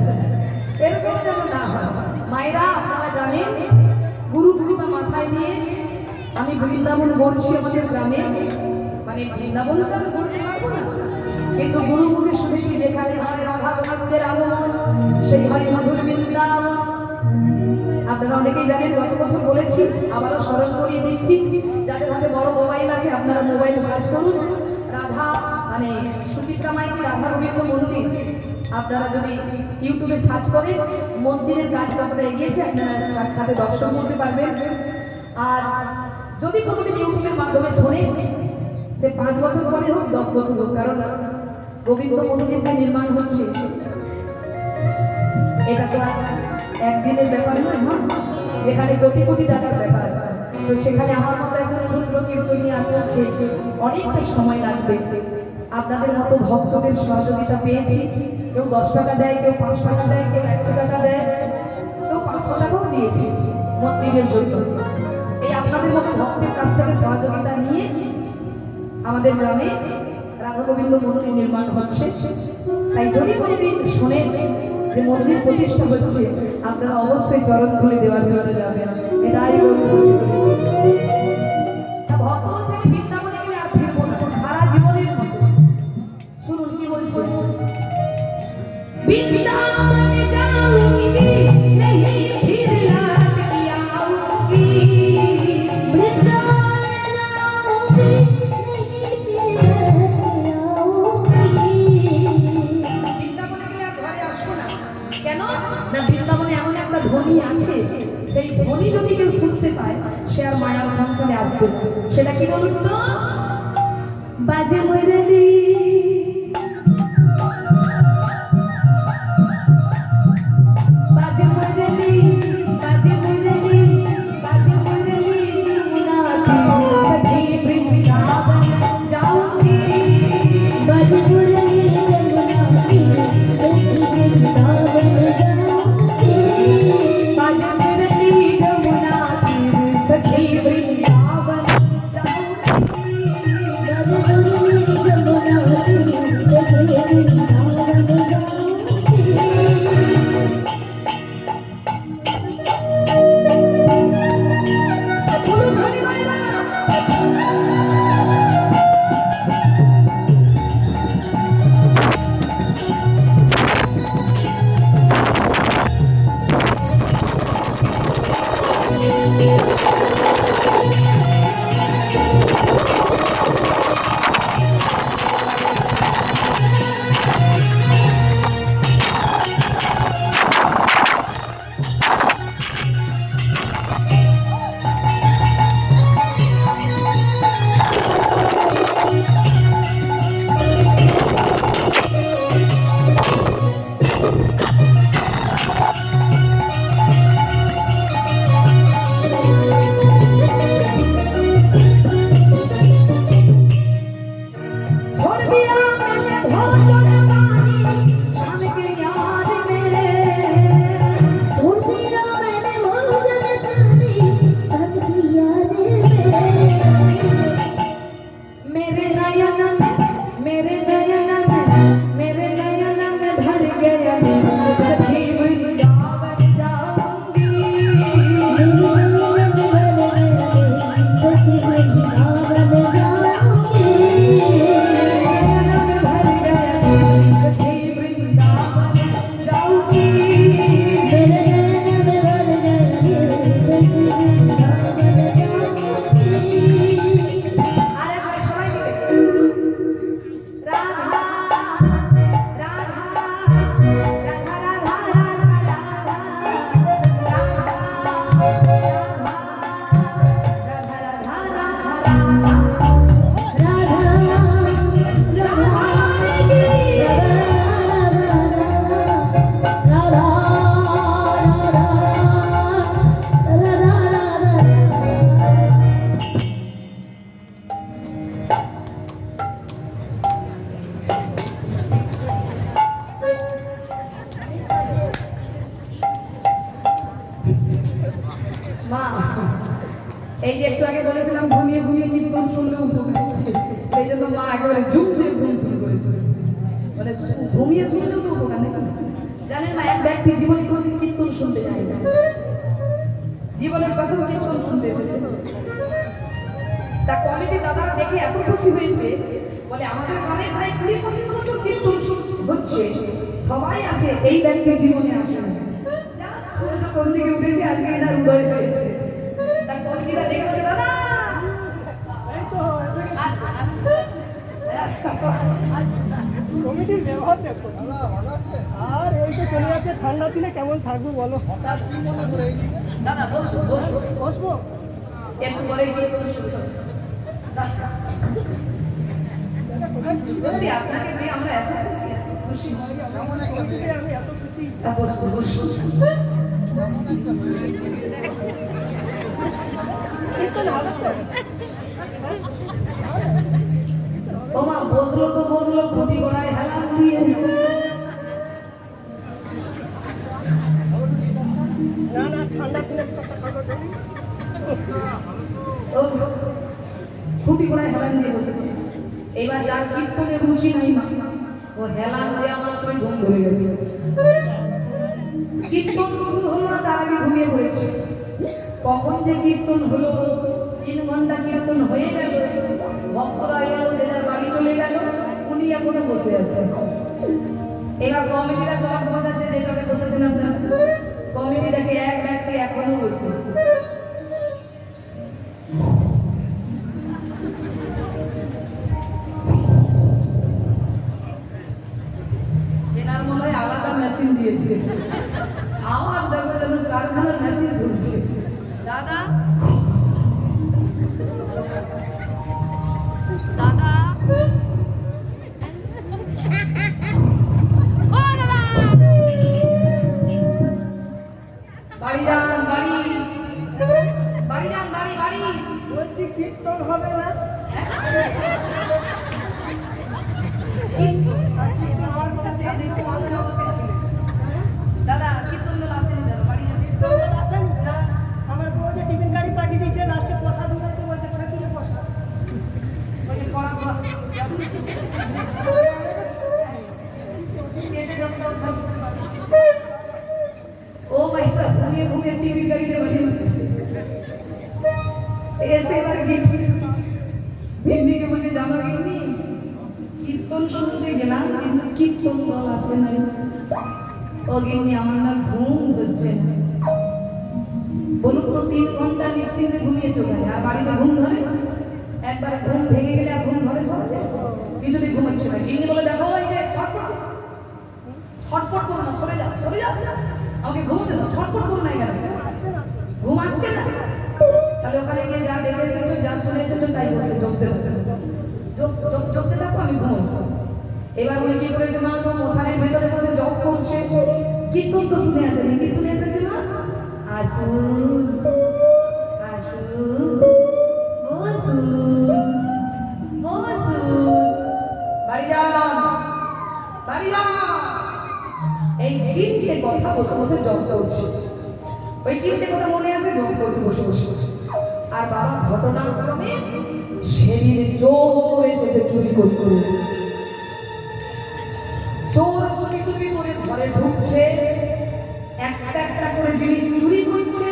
এরকম যেন না হয়। মায়েরা আপনারা জানেন, গুরু পূর্ণিমা মাথায় নিয়ে আমি বৃন্দাবন গড়ছি আমাদের গ্রামে, মানে বৃন্দাবন তো আমি গড়তে পারবো না, কিন্তু গুরুমুখে শুনেছি যেখানে হয় রাধা গোবিন্দের আগমন, সেই হয় মধুর বৃন্দাবন। আপনারা অনেকেই জানেন, গত বছর বলেছি, আবারও স্মরণ করিয়ে দিচ্ছি। যাদের হাতে বড় মোবাইল আছে আপনারা মোবাইল সার্চ করুন, রাধা মানে সুচিত্রা মাইতি রাধা গোবিন্দ মন্দির। আপনারা যদি ইউটিউবে সার্চ করে মন্দিরের কাজ কতটা এগিয়েছে আপনারা সাথে দর্শন করতে পারবেন। আর যদি কোনোদিন ইউটিউবের মাধ্যমে শোনে, সে 5 বছর পরে হোক 10 বছর হোক, কারণ গোবিন্দ মন্দির যে নির্মাণ হচ্ছে এটা তো একদিনের ব্যাপার নয়, যেখানে কোটি কোটি টাকার ব্যাপার। তো সেখানে আমার মতো একজন ক্ষুদ্র কীর্তনীয় পক্ষে অনেকটা সময় লাগবে। আপনাদের মতো ভক্তদের সহযোগিতা পেয়েছি। কেউ 10 টাকা দেয়, কেউ 5 টাকা দেয়, কেউ 100 টাকা দেয়, কেউ 500 টাকাও দিয়েছি মন্দিরের জন্য। এই আপনাদের মতো ভক্তের কাছ থেকে সহযোগিতা নিয়ে আমাদের গ্রামে রাধা গোবিন্দ মন্দির নির্মাণ হচ্ছে। তাই যদি কোনোদিন শোনেন যে মন্দির প্রতিষ্ঠা হচ্ছে, আপনারা অবশ্যই চরণ খুলে দেওয়ার জন্য যাবেন। এটাই কেউ শুনতে পায় সে আর মায়ার সংসারে আসবে না। সেটা কি বলুন তো? বাজে ময়ূরালী বাজে ময়ূরালী বাজে ময়ূরালী বাজে ময়ূরালী যমুনা সখী বৃন্দাবন जाऊंगी बाजे मुरली जमुना की सखी वृंदावन जाऊंगी बाजे मुरली जमुना तीर सखी वृंदावन जाऊंगी बाजे मुरली जमुना की सखी वृंदावन जाऊंगी बोलो धनी भाई छोड़ दिया मैंने भोजन पानी शाम के यार में छोड़ दिया मैंने भोजन पानी साथ की यादें में मेरे नयन में मेरे नयन में मेरे नयन में भर गया सखी वृंदावन जाऊंगी सखी वृंदावन जाऊंगी नयन में भर गया सखी वृंदावन जाऊंगी मेरे नैन में भर गए सखी वृंदावन जाऊंगी अरे भाई सबाई मिले राधा राधा राधा राधा মা এই যে একটু আগে বলেছিলাম ঘুমিয়ে ঘুমিয়ে কীর্তন শুনলে উপকার আছে, সেই জন্য মা একেবারে ঝুম দিয়ে ঘুম শুরু করেছিল। বলে ঘুমিয়ে শুনলেও তো উপকার নেই। জানেন মা, এক ব্যক্তি জীবনে কোনোদিন কীর্তন শুনতে যায় না, জীবনের প্রথম কীর্তন শুনতে এসেছে। তা কমিটি দাদারা দেখে এত খুশি হয়েছে, বলে আমাদের গ্রামে প্রায় 20-25 বছর কীর্তন হচ্ছে, সবাই আসে, এই ব্যক্তি জীবনে আসে না। যাক, সূর্য কোন দিকে উঠেছে, আজকে এনার উদয় হয়েছে। তা কমিটিরা দেখে বলে দাদা কমিটির ব্যবহার দেখো আর এই তো চলে যাচ্ছে ঠান্ডা দিনে কেমন থাকবো বলো দাদা বসো বসো বসবো একটু পরে কীর্তন শুরু হবে। সত্যি আপনাকে পেয়ে আমরা এত খুশি আছি, খুশি কমিটিতে আমি এত খুশি তা বসো বসো কীর্তন হবে তো ও মা, বসলো তো বসলো, খুঁটি গোড়ায় হেলান দিয়ে। না না ঠান্ডা দিনে খাবো ডেলি ও খুঁটি গোড়ায় হেলান দিয়ে বসেছে। এবার যার কীর্তনে রুচি নাই মা, ও হেলান দেওয়া মাত্রই ঘুম ধরে গেছে। কীর্তন শুরু হলো না, তার আগে ঘুমিয়ে পড়েছে। কখন যে কীর্তন হলো, 3 ঘন্টা কীর্তন হয়ে গেল, ভক্তরা এলো, যে যার বাড়ি চলে গেল, উনি এখনো বসে আছে। এবার কমিটিরা চট বসাচ্ছে, যেটাকে বসেছেন আপনারা, কমিটি দেখে এক ব্যক্তি এখনো বসে আছে। এনার মনে হয় আলাদা মেশিন দিয়েছে, আওয়াজ দেখো যেন কারখানার মেশিন চলছে। দাদা বলছি কীর্তন হবে না? দাদা কীর্তন দল আসেনি দাদা বাড়ি যাবে কীর্তন আসেনি? আমার বউ যে টিফিন গাড়ি পাঠিয়ে দিয়েছে, লাস্টে প্রসাদ উঠাইতে বলছে, কোথায় চলে প্রসাদ? ওই যে কড়া কড়া ও ভাই ঘুমিয়ে ঘুমিয়ে টিভি গাড়িতে বাড়ি এসেছে এসে এবার গিন্নিকে বলছে জানো গিন্নি কীর্তন শুনতে গেলাম কিন্তু কীর্তন দল আসে নাই। ও গিন্নি আমার না ঘুম হচ্ছে না। বলুন তো 3 ঘন্টা নিশ্চিন্তে ঘুমিয়েছো কেন? আর বাড়িতে ঘুম ধরে? একবার ঘুম ভেঙে গেলে আর ঘুম ধরে সহজে? কিছুদিন ঘুমাচ্ছে না। গিন্নি বলে দেখো এই যে ছটফট করো না, সরে যাও সরে যাও, আমাকে ঘুমোতে দাও, ছটফট করো না এখানে। ঘুম আসছে না? তাহলে ওখানে গিয়ে যা দেখে এসেছো যা শুনে এসেছো তাই বসে জপতে জপতে থাকো, আমি ঘুমো। এবার উনি কি করেছে মা তো মশারির ভেতরে বসে জপ করছে। কীর্তন তো শুনে আসেনি, কি শুনে এসেছে মা? আসুন আসুন বসুন বসুন, বাড়ি যান বাড়ি যান। এই 3টে কথা বসে বসে জপ করছে। ওই 3টে কথা মনে আছে, জপ করছে বসে বসে। আর বাবা ঘটনাক্রমে সেদিন চোর এসেছে চুরি করে চোর চুরি চুরি করে ঘরে ঢুকছে, একটা একটা করে জিনিস চুরি করছে,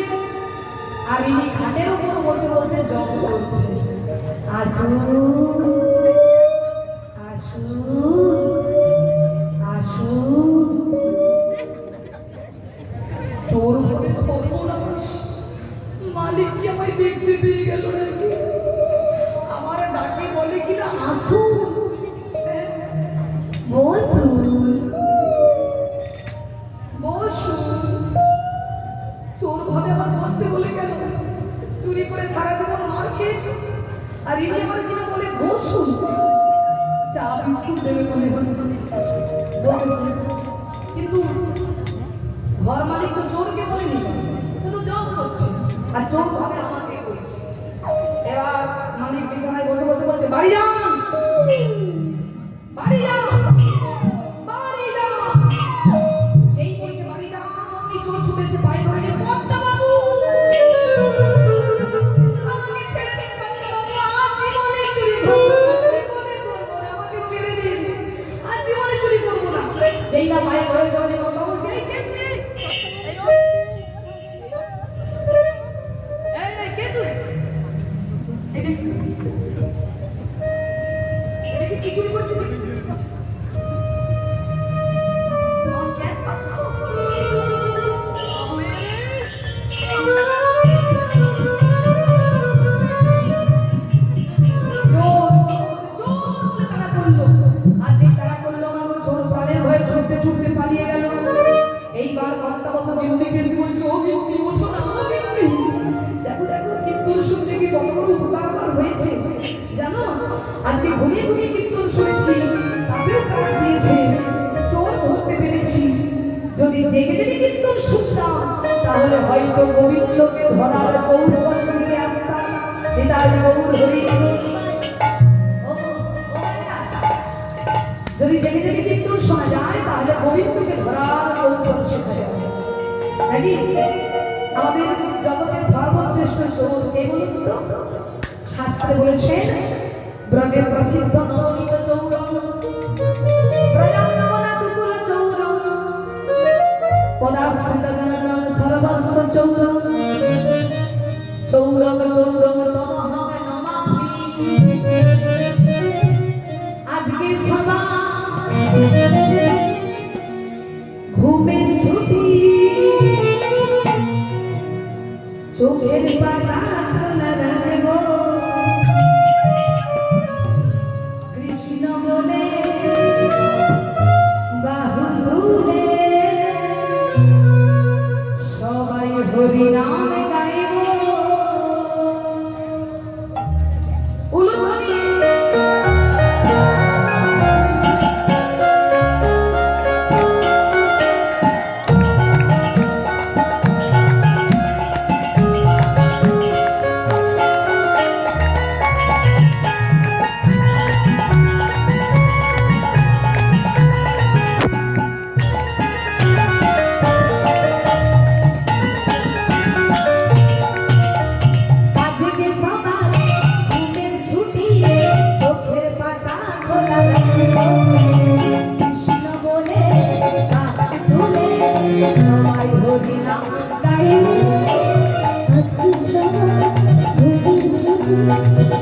আর ইনি খাটের উপর বসে বসে জপ করছে। আসুন আসুন আসুন। চোর বলে সর্বনাশ, মালিক কি আমায় দেখতে পেয়ে গেল নাকি? আমার ডাকে বলে কিনা আসুন বসুন বসুন। চোর ভাবে আমার বসতে বলে গেল, চুরি করে সারা জীবন মার খেয়েছি, আর ইনি আমার কিনা বলে বসুন। চা বিস্কুট দেবে মনে হয় বসেছে। কিন্তু ঘর মালিক তো চোরকে বলেনি, শুধু জব করছে, আর চোর ভাবে আমাকে করছে। এবার মালিক বিছানায় বসে বসে বলছে বাড়ি যান বাড়ি যান বাড়ি যান। যেই বলছে বাড়ি যান অমনি চোর ছুটে এসে পায়ে ধরে যে কর্তা বাবু আমাকে ছেড়ে দিন, কর্তা বাবু আজ জীবনে চুরি করবো না, আমাকে ছেড়ে দিন, আজ জীবনে চুরি করবো না। যেই না পায়ে ধরে চলে কথা বলছে এই কে তুই? এই কে তুই? এটা কি চুরি করছিস? আমার গ্যাস বাক্স। এইবার কর্তাবাবু গিন্নিকে এসে বলছে ও গিন্নি ওঠো না, ও গিন্নি দেখো দেখো কীর্তন শুনতে কি কত বড় উপকার আমার হয়েছে জানো? আজকে ঘুমিয়ে ঘুমিয়ে কীর্তন শুনেছি, তাতেও কাজ দিয়েছে, চোর ধরতে পেরেছি। যদি জেগে জেগে কীর্তন শুনতাম তাহলে হয়তো গোবিন্দকে ধরার কৌশল শিখে আসতাম। সেটাই গৌর হরি। যদি জেগে জেগে কীর্তন শোনা যায় তাহলে গোবিন্দকে ধরার কৌশল শেখা যাবে নাকি? আমাদের জগতের সর্বশ্রেষ্ঠ চোর কে বলুন তো? শাস্ত্রে বলেছেন ব্রজের প্রসিদ্ধ নবনীত চৌরম প্রজাপতিকুল চৌরম পদাশ্রিতগণনাম সর্বস্ব চৌরম চৌরম চৌরম তমহং নমামি। আজকে সবাই ঘুমের ছুটি, চোখের পাতা খোলা রাখব, কৃষ্ণ বলে বাহু তুলে সবাই হরিনাম গাইব। উলুধ্বনি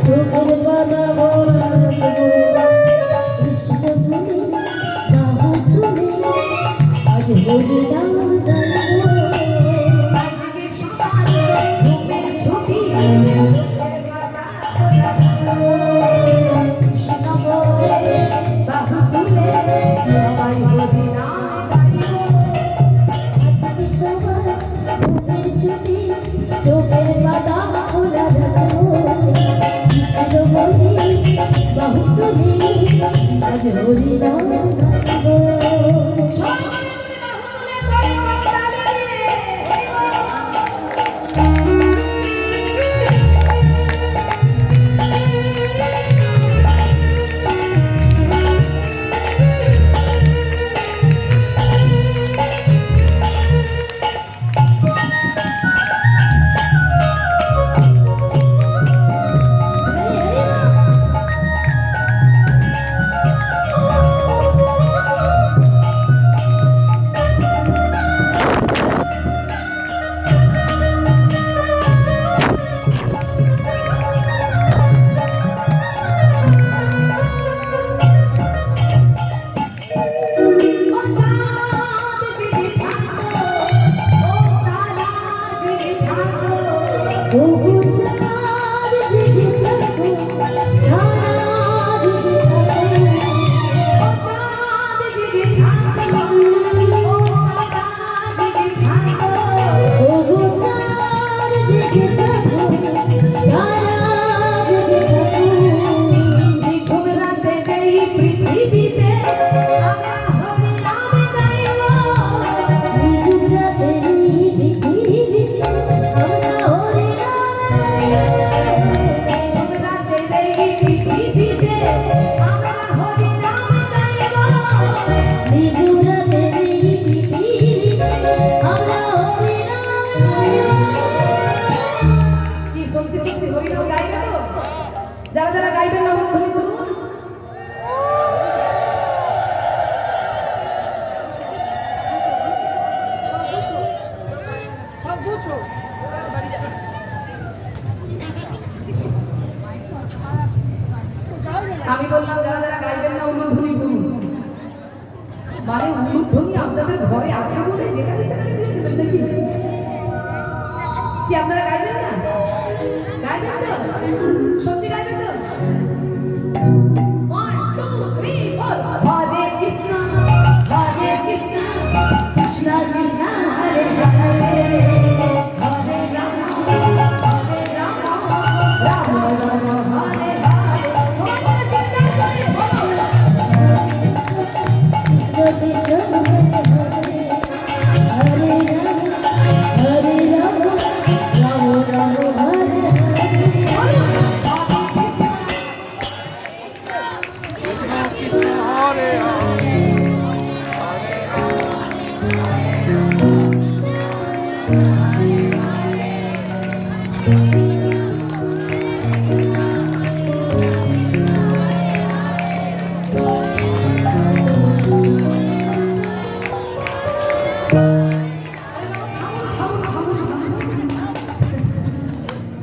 চোখের বাবা ভোলা কৃষ্ণ ফুলে বাহু তুলে আজ হরি নাম আজকে সকালে ঘুমের ছুটি কৃষ্ণ বলে বাহু তুলে সবাই হরি নাম গাইব। আজকে সবার ঘুমের ছুটি চোখের বাবা ভোলা কৃষ্ণ বলে বাহু তুলে আজ হরি নাম সবাই মিলে বাহু তুলে করে করতালি দিয়ে হরি বল। বহু চার জেগে থাকো ধারা জেগে থাকো বহু চার জেগে থাকো ধারা জেগে থাকো পৃথিবীতে আমরা হরি নাম গাইব। নিঝুম রাতের এই পৃথিবীতে আমরা হরি নাম নিঝুম রাতের এই পৃথিবীতে আমরা হরি নাম গাইব। নিঝুম রাতের এই পৃথিবীতে আমরা হরি নাম কি সত্যি সত্যি হরি নাম গাইবে তো? যারা যারা গাইবেন না ধ্বনি করুন। সব বুঝছো আমি বললাম যারা যারা গাইবেন না উলুধ্বনি করুন। মানে উলুধ্বনি আপনাদের ঘরে আছে বলে যেখানে সেখানে দিয়ে দেবেন নাকি? কি আপনারা গাইবেন না? গাইবেন তো? সত্যি গাইবেন তো? 1 2 3 4 হরে কৃষ্ণ কৃষ্ণ কৃষ্ণ হরে হরে হরে রাম রাম রাম হরে হরে। সবাই চিৎকার করে বলো। কৃষ্ণ কৃষ্ণ হরে হরে রাম রাম রাম হরে হরে হরে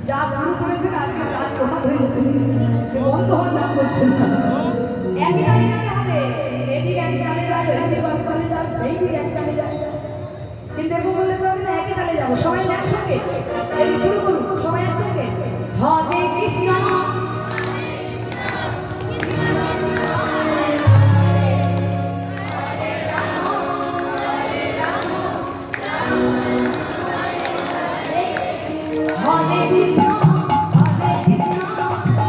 যা শুরু করেছেন আজকে রাত প্রভাত হয়ে যাবে। বন্ধ হওয়ার নাম করছেন না। একই তালে গাইতে হবে। এদিক এক তালে যায়, ওইদিক বাম তালে যায়, সেই দিক এক তালে যায়। কিন্তু এরকম বললে তো আমি না একই তালে যাবো। সবাই একসঙ্গে এদিক শুরু করুন, সবাই একসঙ্গে হরে কৃষ্ণ হরে কৃষ্ণ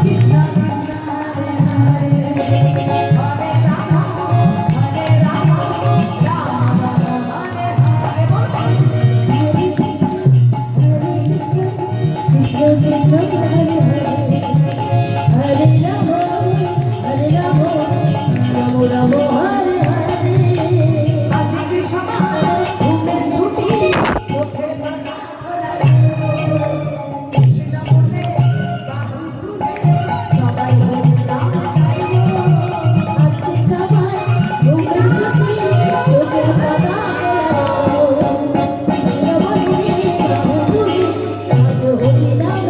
কৃষ্ণ কৃষ্ণ হরে হরে হরে রাম রাম রাম হরে হরে। বলো হরে কৃষ্ণ কৃষ্ণ কৃষ্ণ হরে হরে হরে রাম রাম রাম হরে হরে আজকে সকালে ঘুমের ছুটি চোখের পাতা খোলা কৃষ্ণ বলে বাহু তুলে সবাই হরি নাম গাইব। আজকে সবাই ঘুমের ছুটি চোখের পাতা খোলা কৃষ্ণ বলে বাহু তুলে আজ হরি নাম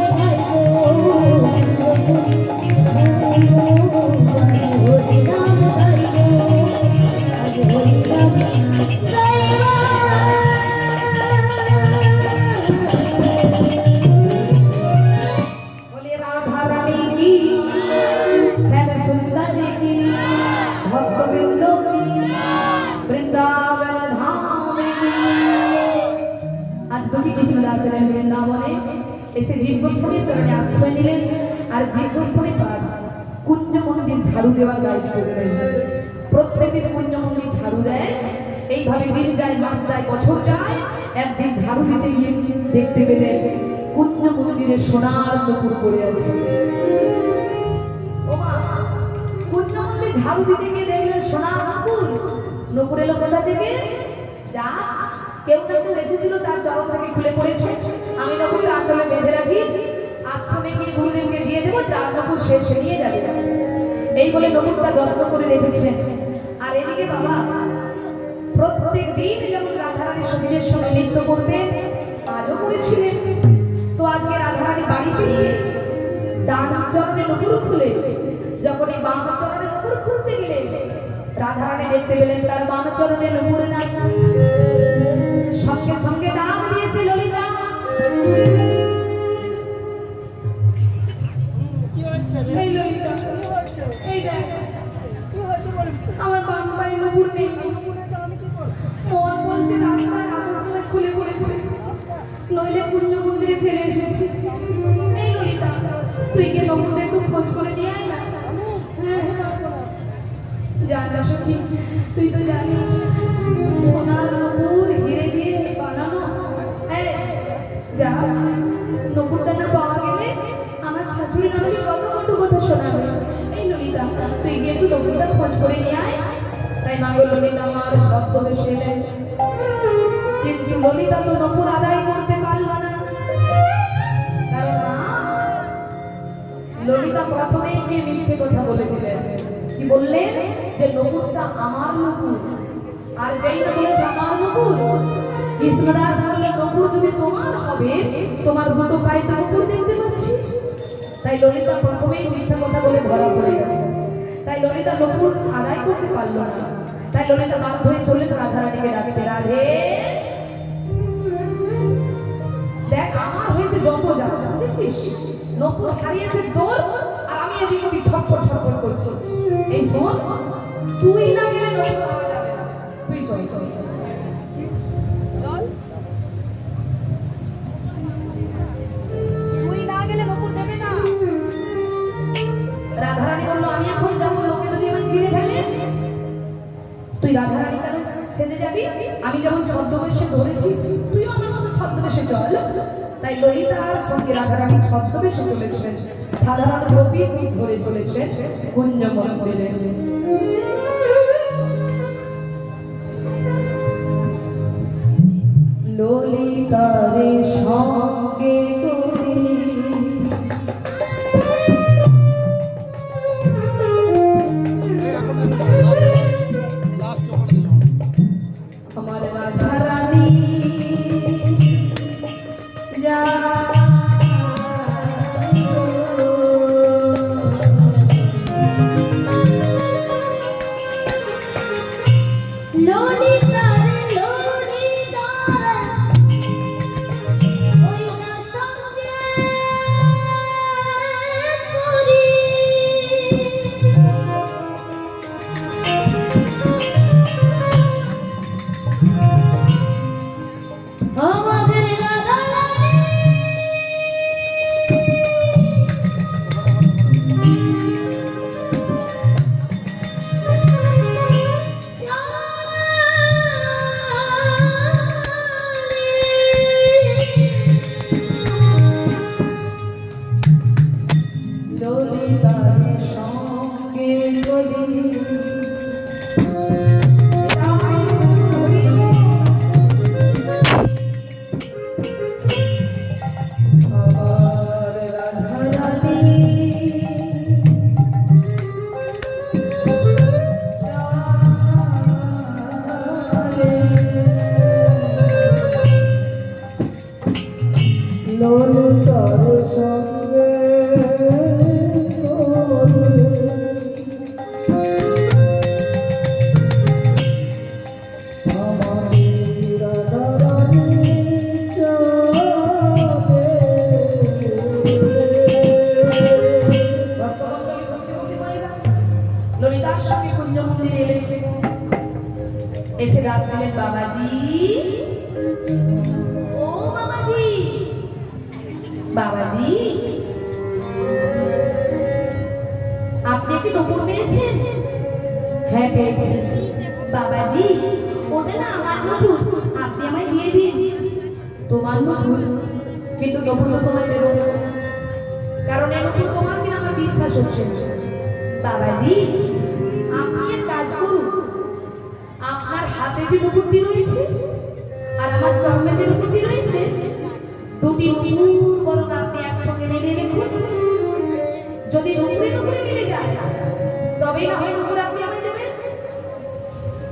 এসে জীব গোস্বামীর চরণে আশ্রয় নিলেন আর জীব গোস্বামী কুঞ্জ মন্দির ঝাড়ু দেওয়ার দায়িত্ব দিলেন। প্রত্যেকদিন কুঞ্জ মন্দির ঝাড়ু দেয়। এইভাবে দিন যায়, মাস যায়, বছর যায়। একদিন ঝাড়ু দিতে গিয়ে দেখতে পেলেন কুঞ্জ মন্দিরে সোনার নুপুর পড়ে আছে। ও মা, কুঞ্জ মন্দির ঝাড়ু দিতে গিয়ে দেখলেন সোনার নুপুর। নুপুর এলো কোথা থেকে? যা কেউ না কেউ এসেছিল, তার চরণ থেকে খুলে পড়েছে। আমি নুপুরকে আঁচলে বেঁধে রাখি, আশ্রমে গিয়ে গুরুদেবকে দিয়ে দেবো, যার নুপুর সে নিয়ে যাবে। এই বলে নুপুরটা যত্ন করে রেখেছেন। আর এদিকে বাবা প্রত্যেক দিন যেমন রাধারানী সঙ্গীদের সঙ্গে নৃত্য করতেন, আজও করেছিলেন। তো আজকে রাধারানী বাড়িতে ডান চরণে নুপুর খুলে যখন এই বাম চরণে নুপুর খুলতে গেলেন, রাধারানী দেখতে পেলেন তার বাম চরণে নুপুর না। সঙ্গে সঙ্গে ডাক দিয়েছে ললিতা। কি হয়েছে রে? এই ললিতা, কি হয়েছে? এই দেখ কি হয়েছে বলবি তো? আমার বাম পায়ে নুপুর নেই। নুপুরে তো আমি কি করব? মন বলছে রাস্তায় আসার সময় খুলে পড়েছে, নইলে কুঞ্জ মন্দিরে ফেলে এসেছি। এই ললিতা, তুই গিয়ে নুপুরটা একটু খোঁজ করে নিয়ে আয় না। হ্যাঁ জানা সখী, তুই তো জানিস সোনার নুপুর হিরে দিয়ে বানানো। এই যা, নুপুরটা না পাওয়া গেলে আমার শাশুড়ি ননদি কত কটু কথা শোনাবে। এই ললিতা, তুই গিয়ে একটু নুপুরটা খোঁজ করে নিয়ে আয়। তাই মাগো ললিতা আমার ছদ্মবেশে এলেন, কিন্তু ললিতা তো নুপুর আদায় করতে পারল না। কারণ মা, ললিতা প্রথমেই গিয়ে মিথ্যে কথা বলে দিলেন। কি বললেন? যে নুপুরটা আমার নুপুর। আর যেই না বলেছে আমার নুপুর, কৃষ্ণদাস বলল নুপুর যদি তোমার হবে, তোমার দুটো পায়ে তো নুপুর দেখতে পাচ্ছি। তাই ললিতা প্রথমেই মিথ্যা কথা বলে ধরা পড়ে গেছে। তাই ললিতা নুপুর আদায় করতে পারল না। তাই ললিতা বাধ্য হয়ে চলে রাধারানীকে ডাকতে। রাধে, দেখ আমার হয়েছে যত যা, বুঝেছিস? নুপুর হারিয়েছে তোর, আর আমি এদিক ওদিক ছটফট ছটফট করছি। এই শোন, তুই না গেলে নুপুর পাওয়া যাবে না। তুই চল চল চল। চল। তুই না গেলে নুপুর দেবে না। রাধারানী বলল আমি এখন যাবো, লোকে যদি আমার চিনে ফেলে। তুই রাধারানী কেন সেজে যাবি? আমি যেমন ছদ্মবেশে ধরেছি, তুইও আমার মতো ছদ্মবেশে চল। তাই ললিতার সঙ্গে রাধারানী ছদ্মবেশে চলেছেন, সাধারণ গোপীর রূপ ধরে চলেছেন কুঞ্জ মন্দিরে। ললিতারে সঙ্গে করে লাস্ট ওখানে দিলাম। আমার রাধারানী যা ললিতা রে ললিতা, ওই না সঙ্গে করি। আমাদের রাধারানী ললিতারে সঙ্গে করি। আমার রাধারানী ললিতার সঙ্গে ভক্তমণ্ডলী ভক্তি ভক্তি মায়েরা ললিতার সঙ্গে কুঞ্জ মন্দিরে এলেন। এসে ডাক দিলেন, বাবাজি, ও বাবাজি। বাবাজি, আপনি একটি নুপুর পেয়েছেন? হ্যাঁ পেয়েছি। বাবাজি, ওটা না আমার নুপুর, আপনি আমায় দিয়ে দিন। তোমার নুপুর? কিন্তু নুপুর তো তোমায় দেবো না, কারণ এই নুপুর তোমার কিনা আমার বিশ্বাস হচ্ছে না। বাবাজি, আপনি এক কাজ করুন, আপনার হাতে যে নুপুরটি রয়েছে আর আমার চরণে যে নুপুরটি রয়েছে, দুটি নুপুর বরং আপনি একসঙ্গে মিলিয়ে দেখুন। যদি নুপুরে নুপুরে মিলে যায় তবেই না হয় নুপুর আপনি আমায় দেবেন।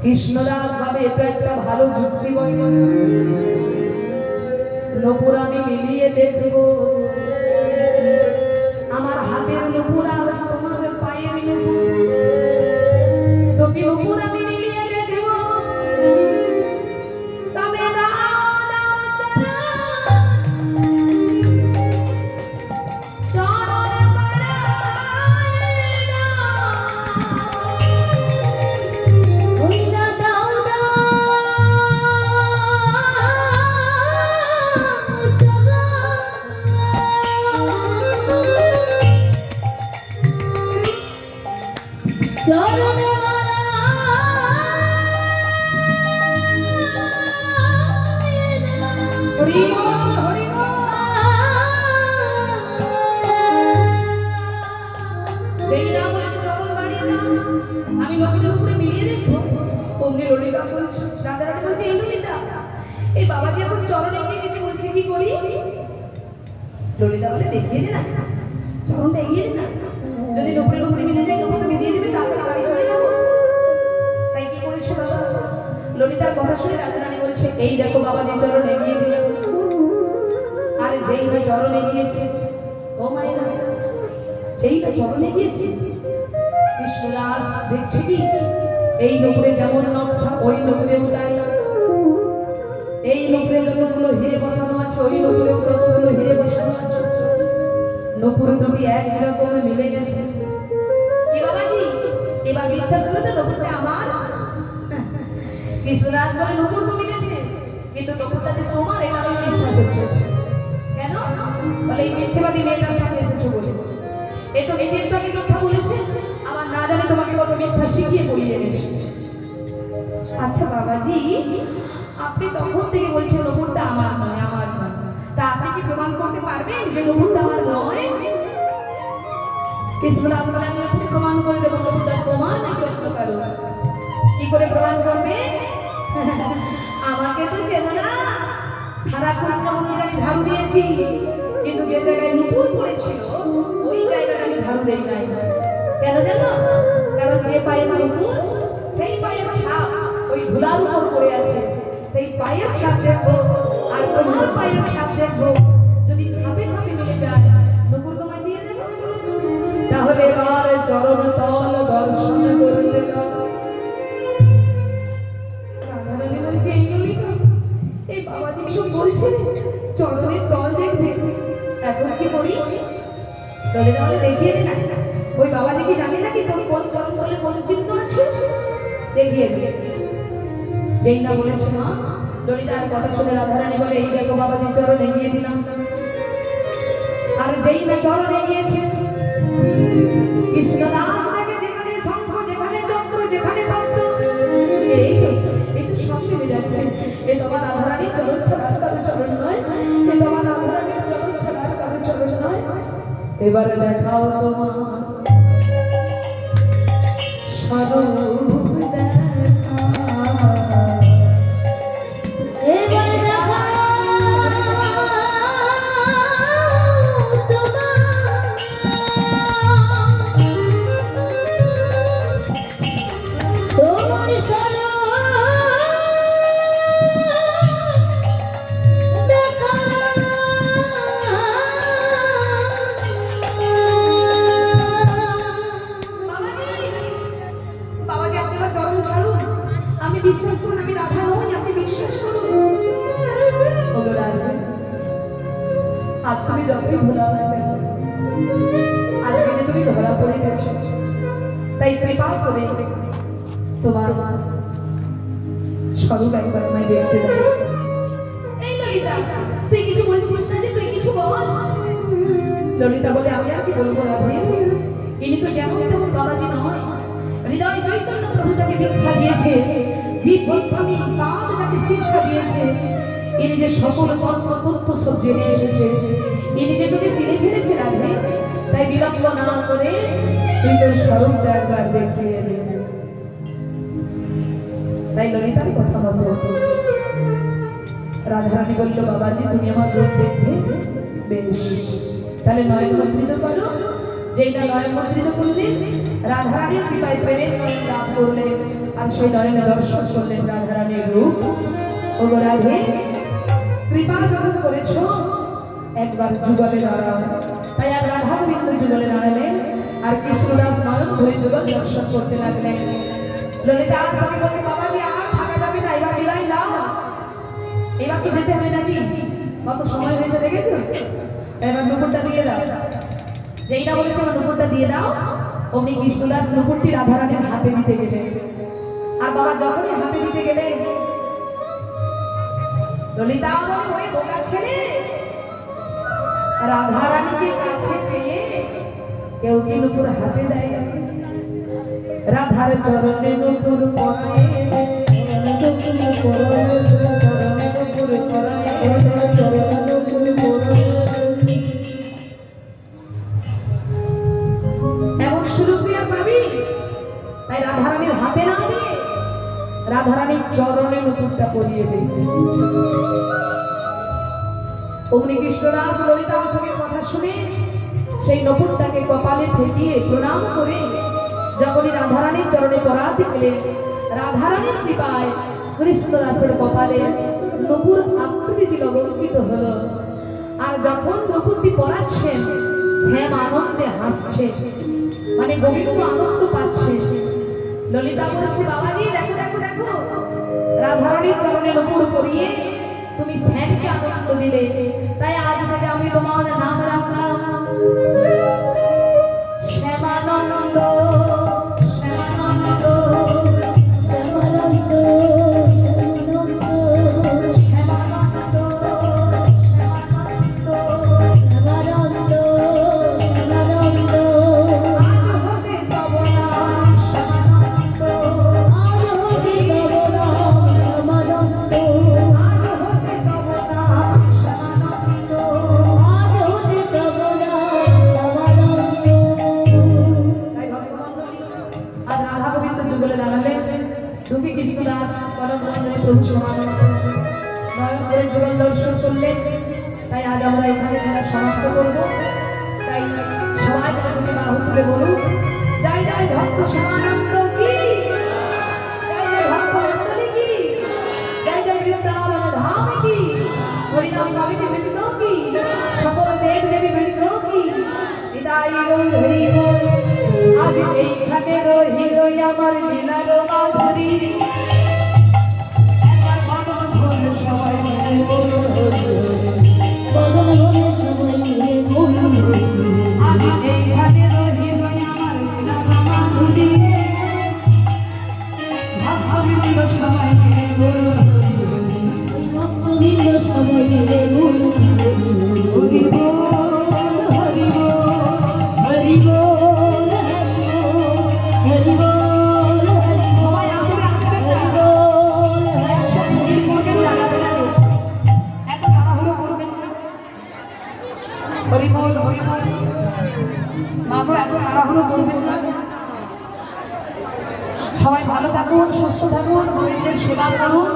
কৃষ্ণদাস ভাবে এটা একটা ভালো যুক্তি বলে। নুপুর আমি মিলিয়ে দেখবো, আমার হাতের নুপুর আর তোমার পায়ের নুপুর, দুটি নুপুর আমি মিলিয়ে দেখবো। তবে দাও দাও চরণ করায় দাও। ওইটা দাও দাও চরণে হরি বল, হরি বল। যেই না বলেছে চরণ বাড়িয়ে দাও, আমি নবীনের উপরে মিলিয়ে দেখবো। অমনি ললিতা বলছে, রাধারানী বলছে, এই ললিতা, এই বাবাজি এখন চরণ এগিয়ে দিতে বলছে, কি করি? ললিতা বলে, দেখিয়ে দে না, চরণটা এগিয়ে দে না। যদি নবীনের উপরে মিলে যায়, নবী তো মিলিয়ে দেবে, তারপরে বাড়ি চলে যাবো। তাই কি করেছে বাবা? ললিতার কথা শুনে রাধারানী বলছে, এই দেখো বাবাজি চরণ এগিয়ে দিলাম। আরে যেই না চরণ এগিয়েছে, ও মায়েরা, যেই না চরণ এগিয়েছে, কৃষ্ণদাস দেখছে কি এই নুপুরে যেমন নকশা ওই নুপুরেও তাই। এই নুপুরে যতগুলো হিরে বসানো আছে ওই নুপুরেও ততগুলো হিরে বসানো আছে। নুপুর দুটি একরকম মিলে গেছে। কি বাবাজি, এবার বিশ্বাস করে তো নুপুরটা আমার? কৃষ্ণদাস বলে, নুপুর তো মিলেছে, কিন্তু নুপুরটা যে তোমার এটা আমি বিশ্বাস হচ্ছে। কেন? বলে এই মিথ্যেবাদী মেয়েটার সাথে এসেছো বলে। এ তো নিজের টাকে মিথ্যা বলেছে, আবার না জানি তোমাকে কত মিথ্যা শিখিয়ে পড়িয়ে এনেছে। আচ্ছা বাবাজি, আপনি তখন থেকে বলছেন নুপুরটা আমার নয়, আমার নয়, তা আপনি কি প্রমাণ করতে পারবেন যে নুপুরটা আমার নয়? কৃষ্ণদাস বলে, আমি আপনি প্রমাণ করে দেবো নুপুরটা তোমার নাকি অন্য কারো। কি করে প্রমাণ করবে? আমাকে তো চেনো না, সারাক্ষণ মন্দিরে আমি ঝাড়ু দিয়েছি, কিন্তু যে জায়গায় নুপুর পড়েছিল ওই জায়গাটা আমি ঝাড়ু দেই নাই। কেন জানো? কারণ যে পায়ে নুপুর, সেই পায়ের ছাপ ওই ধুলার উপর পড়ে আছে। সেই পায়ের ছাপ দেখবো আর তোমার পায়ের ছাপ দেখবো, যদি ছাপে ছাপে মিলে যায় নুপুর তোমায় দিয়ে দেবো। তাহলে এবার চরণ তল দর্শন করতে দাও। রাধারানী বলছে, এই ললিতা, এই বাবাজি সব বলছে চরণের তল দেখবে, এখন কি করি? ললিতা বলে, দেখিয়ে দে না, ওই বাবাজি কি জানে নাকি তোর কোন চরণ তলে কোন চিহ্ন আছে? দেখিয়ে দে। যেই না বলেছে মা, ললিতার কথা শুনে রাধারানী বলে, এই দেখো বাবাজি চরণ এগিয়ে দিলাম। আর যেই না চরণ এগিয়েছে, কৃষ্ণদাস দেখে যেখানে শঙ্খ, যেখানে চক্র, যেখানে পদ্ম, এই তো সব মিলে যাচ্ছে। এ তোমার রাধারানীর চরণ ছাড়া আর কারো চরণ নয়, এ তোমার রাধারানীর চরণ ছাড়া আর কারো চরণ নয়। এবারে দেখাও তোমার স্বরূপ দেখা। এবার দেখা তোমার স্বরূপ দেখা। বাবাজি, আপনি আমার চরণ ছাড়ুন, আমি বিশ্বাস করুন আমি রাধা নই, আপনি বিশ্বাস করুন। ওগো রাধা, আজ তুমি যতই ভোলা না কেন, আজকে যে তুমি ধরা পড়ে গেছো, তাই কৃপা করে তোমার স্বরূপ একবার আমায় দেখতে দাও। এই ললিতা, তুই কিছু বলছিস না যে? তুই কিছু বল। ললিতা বলে আমি আর কি বলবো রাধে, ইনি তো যেমন তেমন বাবাজি নয়, হৃদয় চৈতন্য প্রভু তাকে দীক্ষা দিয়েছে, জীব গোস্বামী পাদ তাকে শিক্ষা দিয়েছে, ইনি যে সকল তত্ত্ব তথ্য সব জেনে এসেছে, ইনি যে তোকে চিনে ফেলেছে রাধে, তাই বিলম্ব না করে তুই তোর স্বরূপটা একবার দেখিয়ে নে। তাই ললিতার কথা মতো রাধারানী বলল, বাবাজি তুমি আমার রূপ দেখবে, বেশ তাহলে নয়ন মুদ্রিত করো। যেই না নয়ন মুদ্রিত করলেন, রাধারানীর কৃপায় প্রেমের নয়ন লাভ করলেন, আর সেই নয়নে দর্শন করলেন রাধারানীর রূপ। ও গো রাধে, কৃপা যখন করেছ একবার যুগলে দাঁড়াও। তাই আর রাধা গোবিন্দ যুগলে দাঁড়ালেন, আর কৃষ্ণদাস নয়ন ধরে যুগল দর্শন করতে লাগলেন। ললিতা স্বামী বলছে, বাবাজি আমার থাকা যাবে না, এবার বিদায় দাও। এবার কি যেতে হবে নাকি? কত সময় হয়েছে দেখেছো? এবার নুপুরটা দিয়ে দাও। যেইটা বলেছে আমার নুপুরটা দিয়ে দাও, অমনি কৃষ্ণদাস নুপুরটি রাধারানীর হাতে দিতে গেলেন। আর বাবা যখনই হাতে দিতে গেলেন, ললিতা বলে, ওই বোকা ছেলে, রাধারানীকে কাছে পেয়ে কেউ কি নুপুর হাতে দেয়? রাধার চরণে নুপুর পরায়, এমন সুযোগ তুই আর পাবি? তাই রাধারানীর হাতে না দিয়ে রাধারানীর চরণে নুপুরটা পরিয়ে দেবে। অমনি কৃষ্ণদাস ললিতার সঙ্গে কথা শুনে সেই নুপুরটাকে কপালে ঠেকিয়ে প্রণাম করে যখনই রাধারানীর চরণে পরাতে গেলেন, রাধারানীর কৃপায় কৃষ্ণদাসের কপালে নুপুর আকৃতি লগঙ্কিত হলো। আর যখন নুপুরটি পরাচ্ছেন, শ্যাম আনন্দে হাসছে, মানে গোবিন্দ আনন্দ পাচ্ছে। ললিতা বলছে, বাবাজি দেখো দেখো দেখো, রাধারানীর চরণে নুপুর পরিয়ে তুমি শ্যামকে আনন্দ দিলে, তাই আজ থেকে আমি তোমার নাম রাখলাম শ্যামানন্দ। শ্যামানন্দ, শ্যামানন্দ, শ্যামানন্দ, শ্যামানন্দ, শ্যামানন্দ, শ্যামানন্দ। আজ হতে তব নাম শ্যামানন্দ, আজ হতে তব নাম শ্যামানন্দ, আজ হতে তব নাম শ্যামানন্দ, আজ হতে তব নাম শ্যামানন্দ। তাই ভক্তমণ্ডলী আজ রাধা গোবিন্দ যুগলে দাঁড়ালেন, দুঃখী কৃষ্ণদাস কনকরঞ্জনে প্রভু সমানন্দ নয়ন করে যুগল দর্শন করলেন। তাই আজ আমরা এখানে লীলা সমাপ্ত করব। তাই সবাই মিলে দুটি বাহু তুলে বলুন, জয় জয় ভক্ত সমানন্দ কি, জয় জয় ভক্ত মণ্ডলী কি, জয় জয় বৃন্দাবন ধাম কি, হরিনাম কমিটি বৃন্দ কি, সকল দেব দেবী বৃন্দ কি, বিদায় গৌর হরি বল। আজ এইখানে রহিল আমার লীলার মাধুরী, একবার বদন ভরে সবাই মিলে বলুন হরি হরি, বদন ভরে সবাই মিলে বলুন হরি হরি। আজ এইখানে রহিল আমার লীলার মাধুরী, ভক্তবৃন্দ সবাই মিলে বলুন হরি হরি, ভক্তবৃন্দ সবাই মিলে বলুন হরি বল, হরি বল, হরি বল, হরি বল। সবাই আসবে আসবে, একসাথে ভিড় করবেন, দাঁড়াবেন না, এত তাড়াহুড়ো করবেন না। হরি বল, হরি বল। মাগো এত তাড়াহুড়ো করবেন না। সবাই ভালো থাকুন, সুস্থ থাকুন, গোবিন্দের সেবা করুন,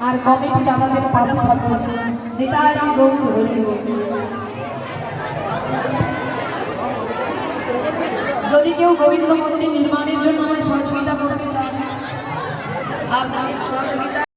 আর কমিটি দাদাদের পাশে থাকুন। নিতাই গৌর হরি বল। যদি কেউ গোবিন্দ মন্দির নির্মাণের জন্য আমায় সহযোগিতা করতে চায়, আপনাদের সহযোগিতা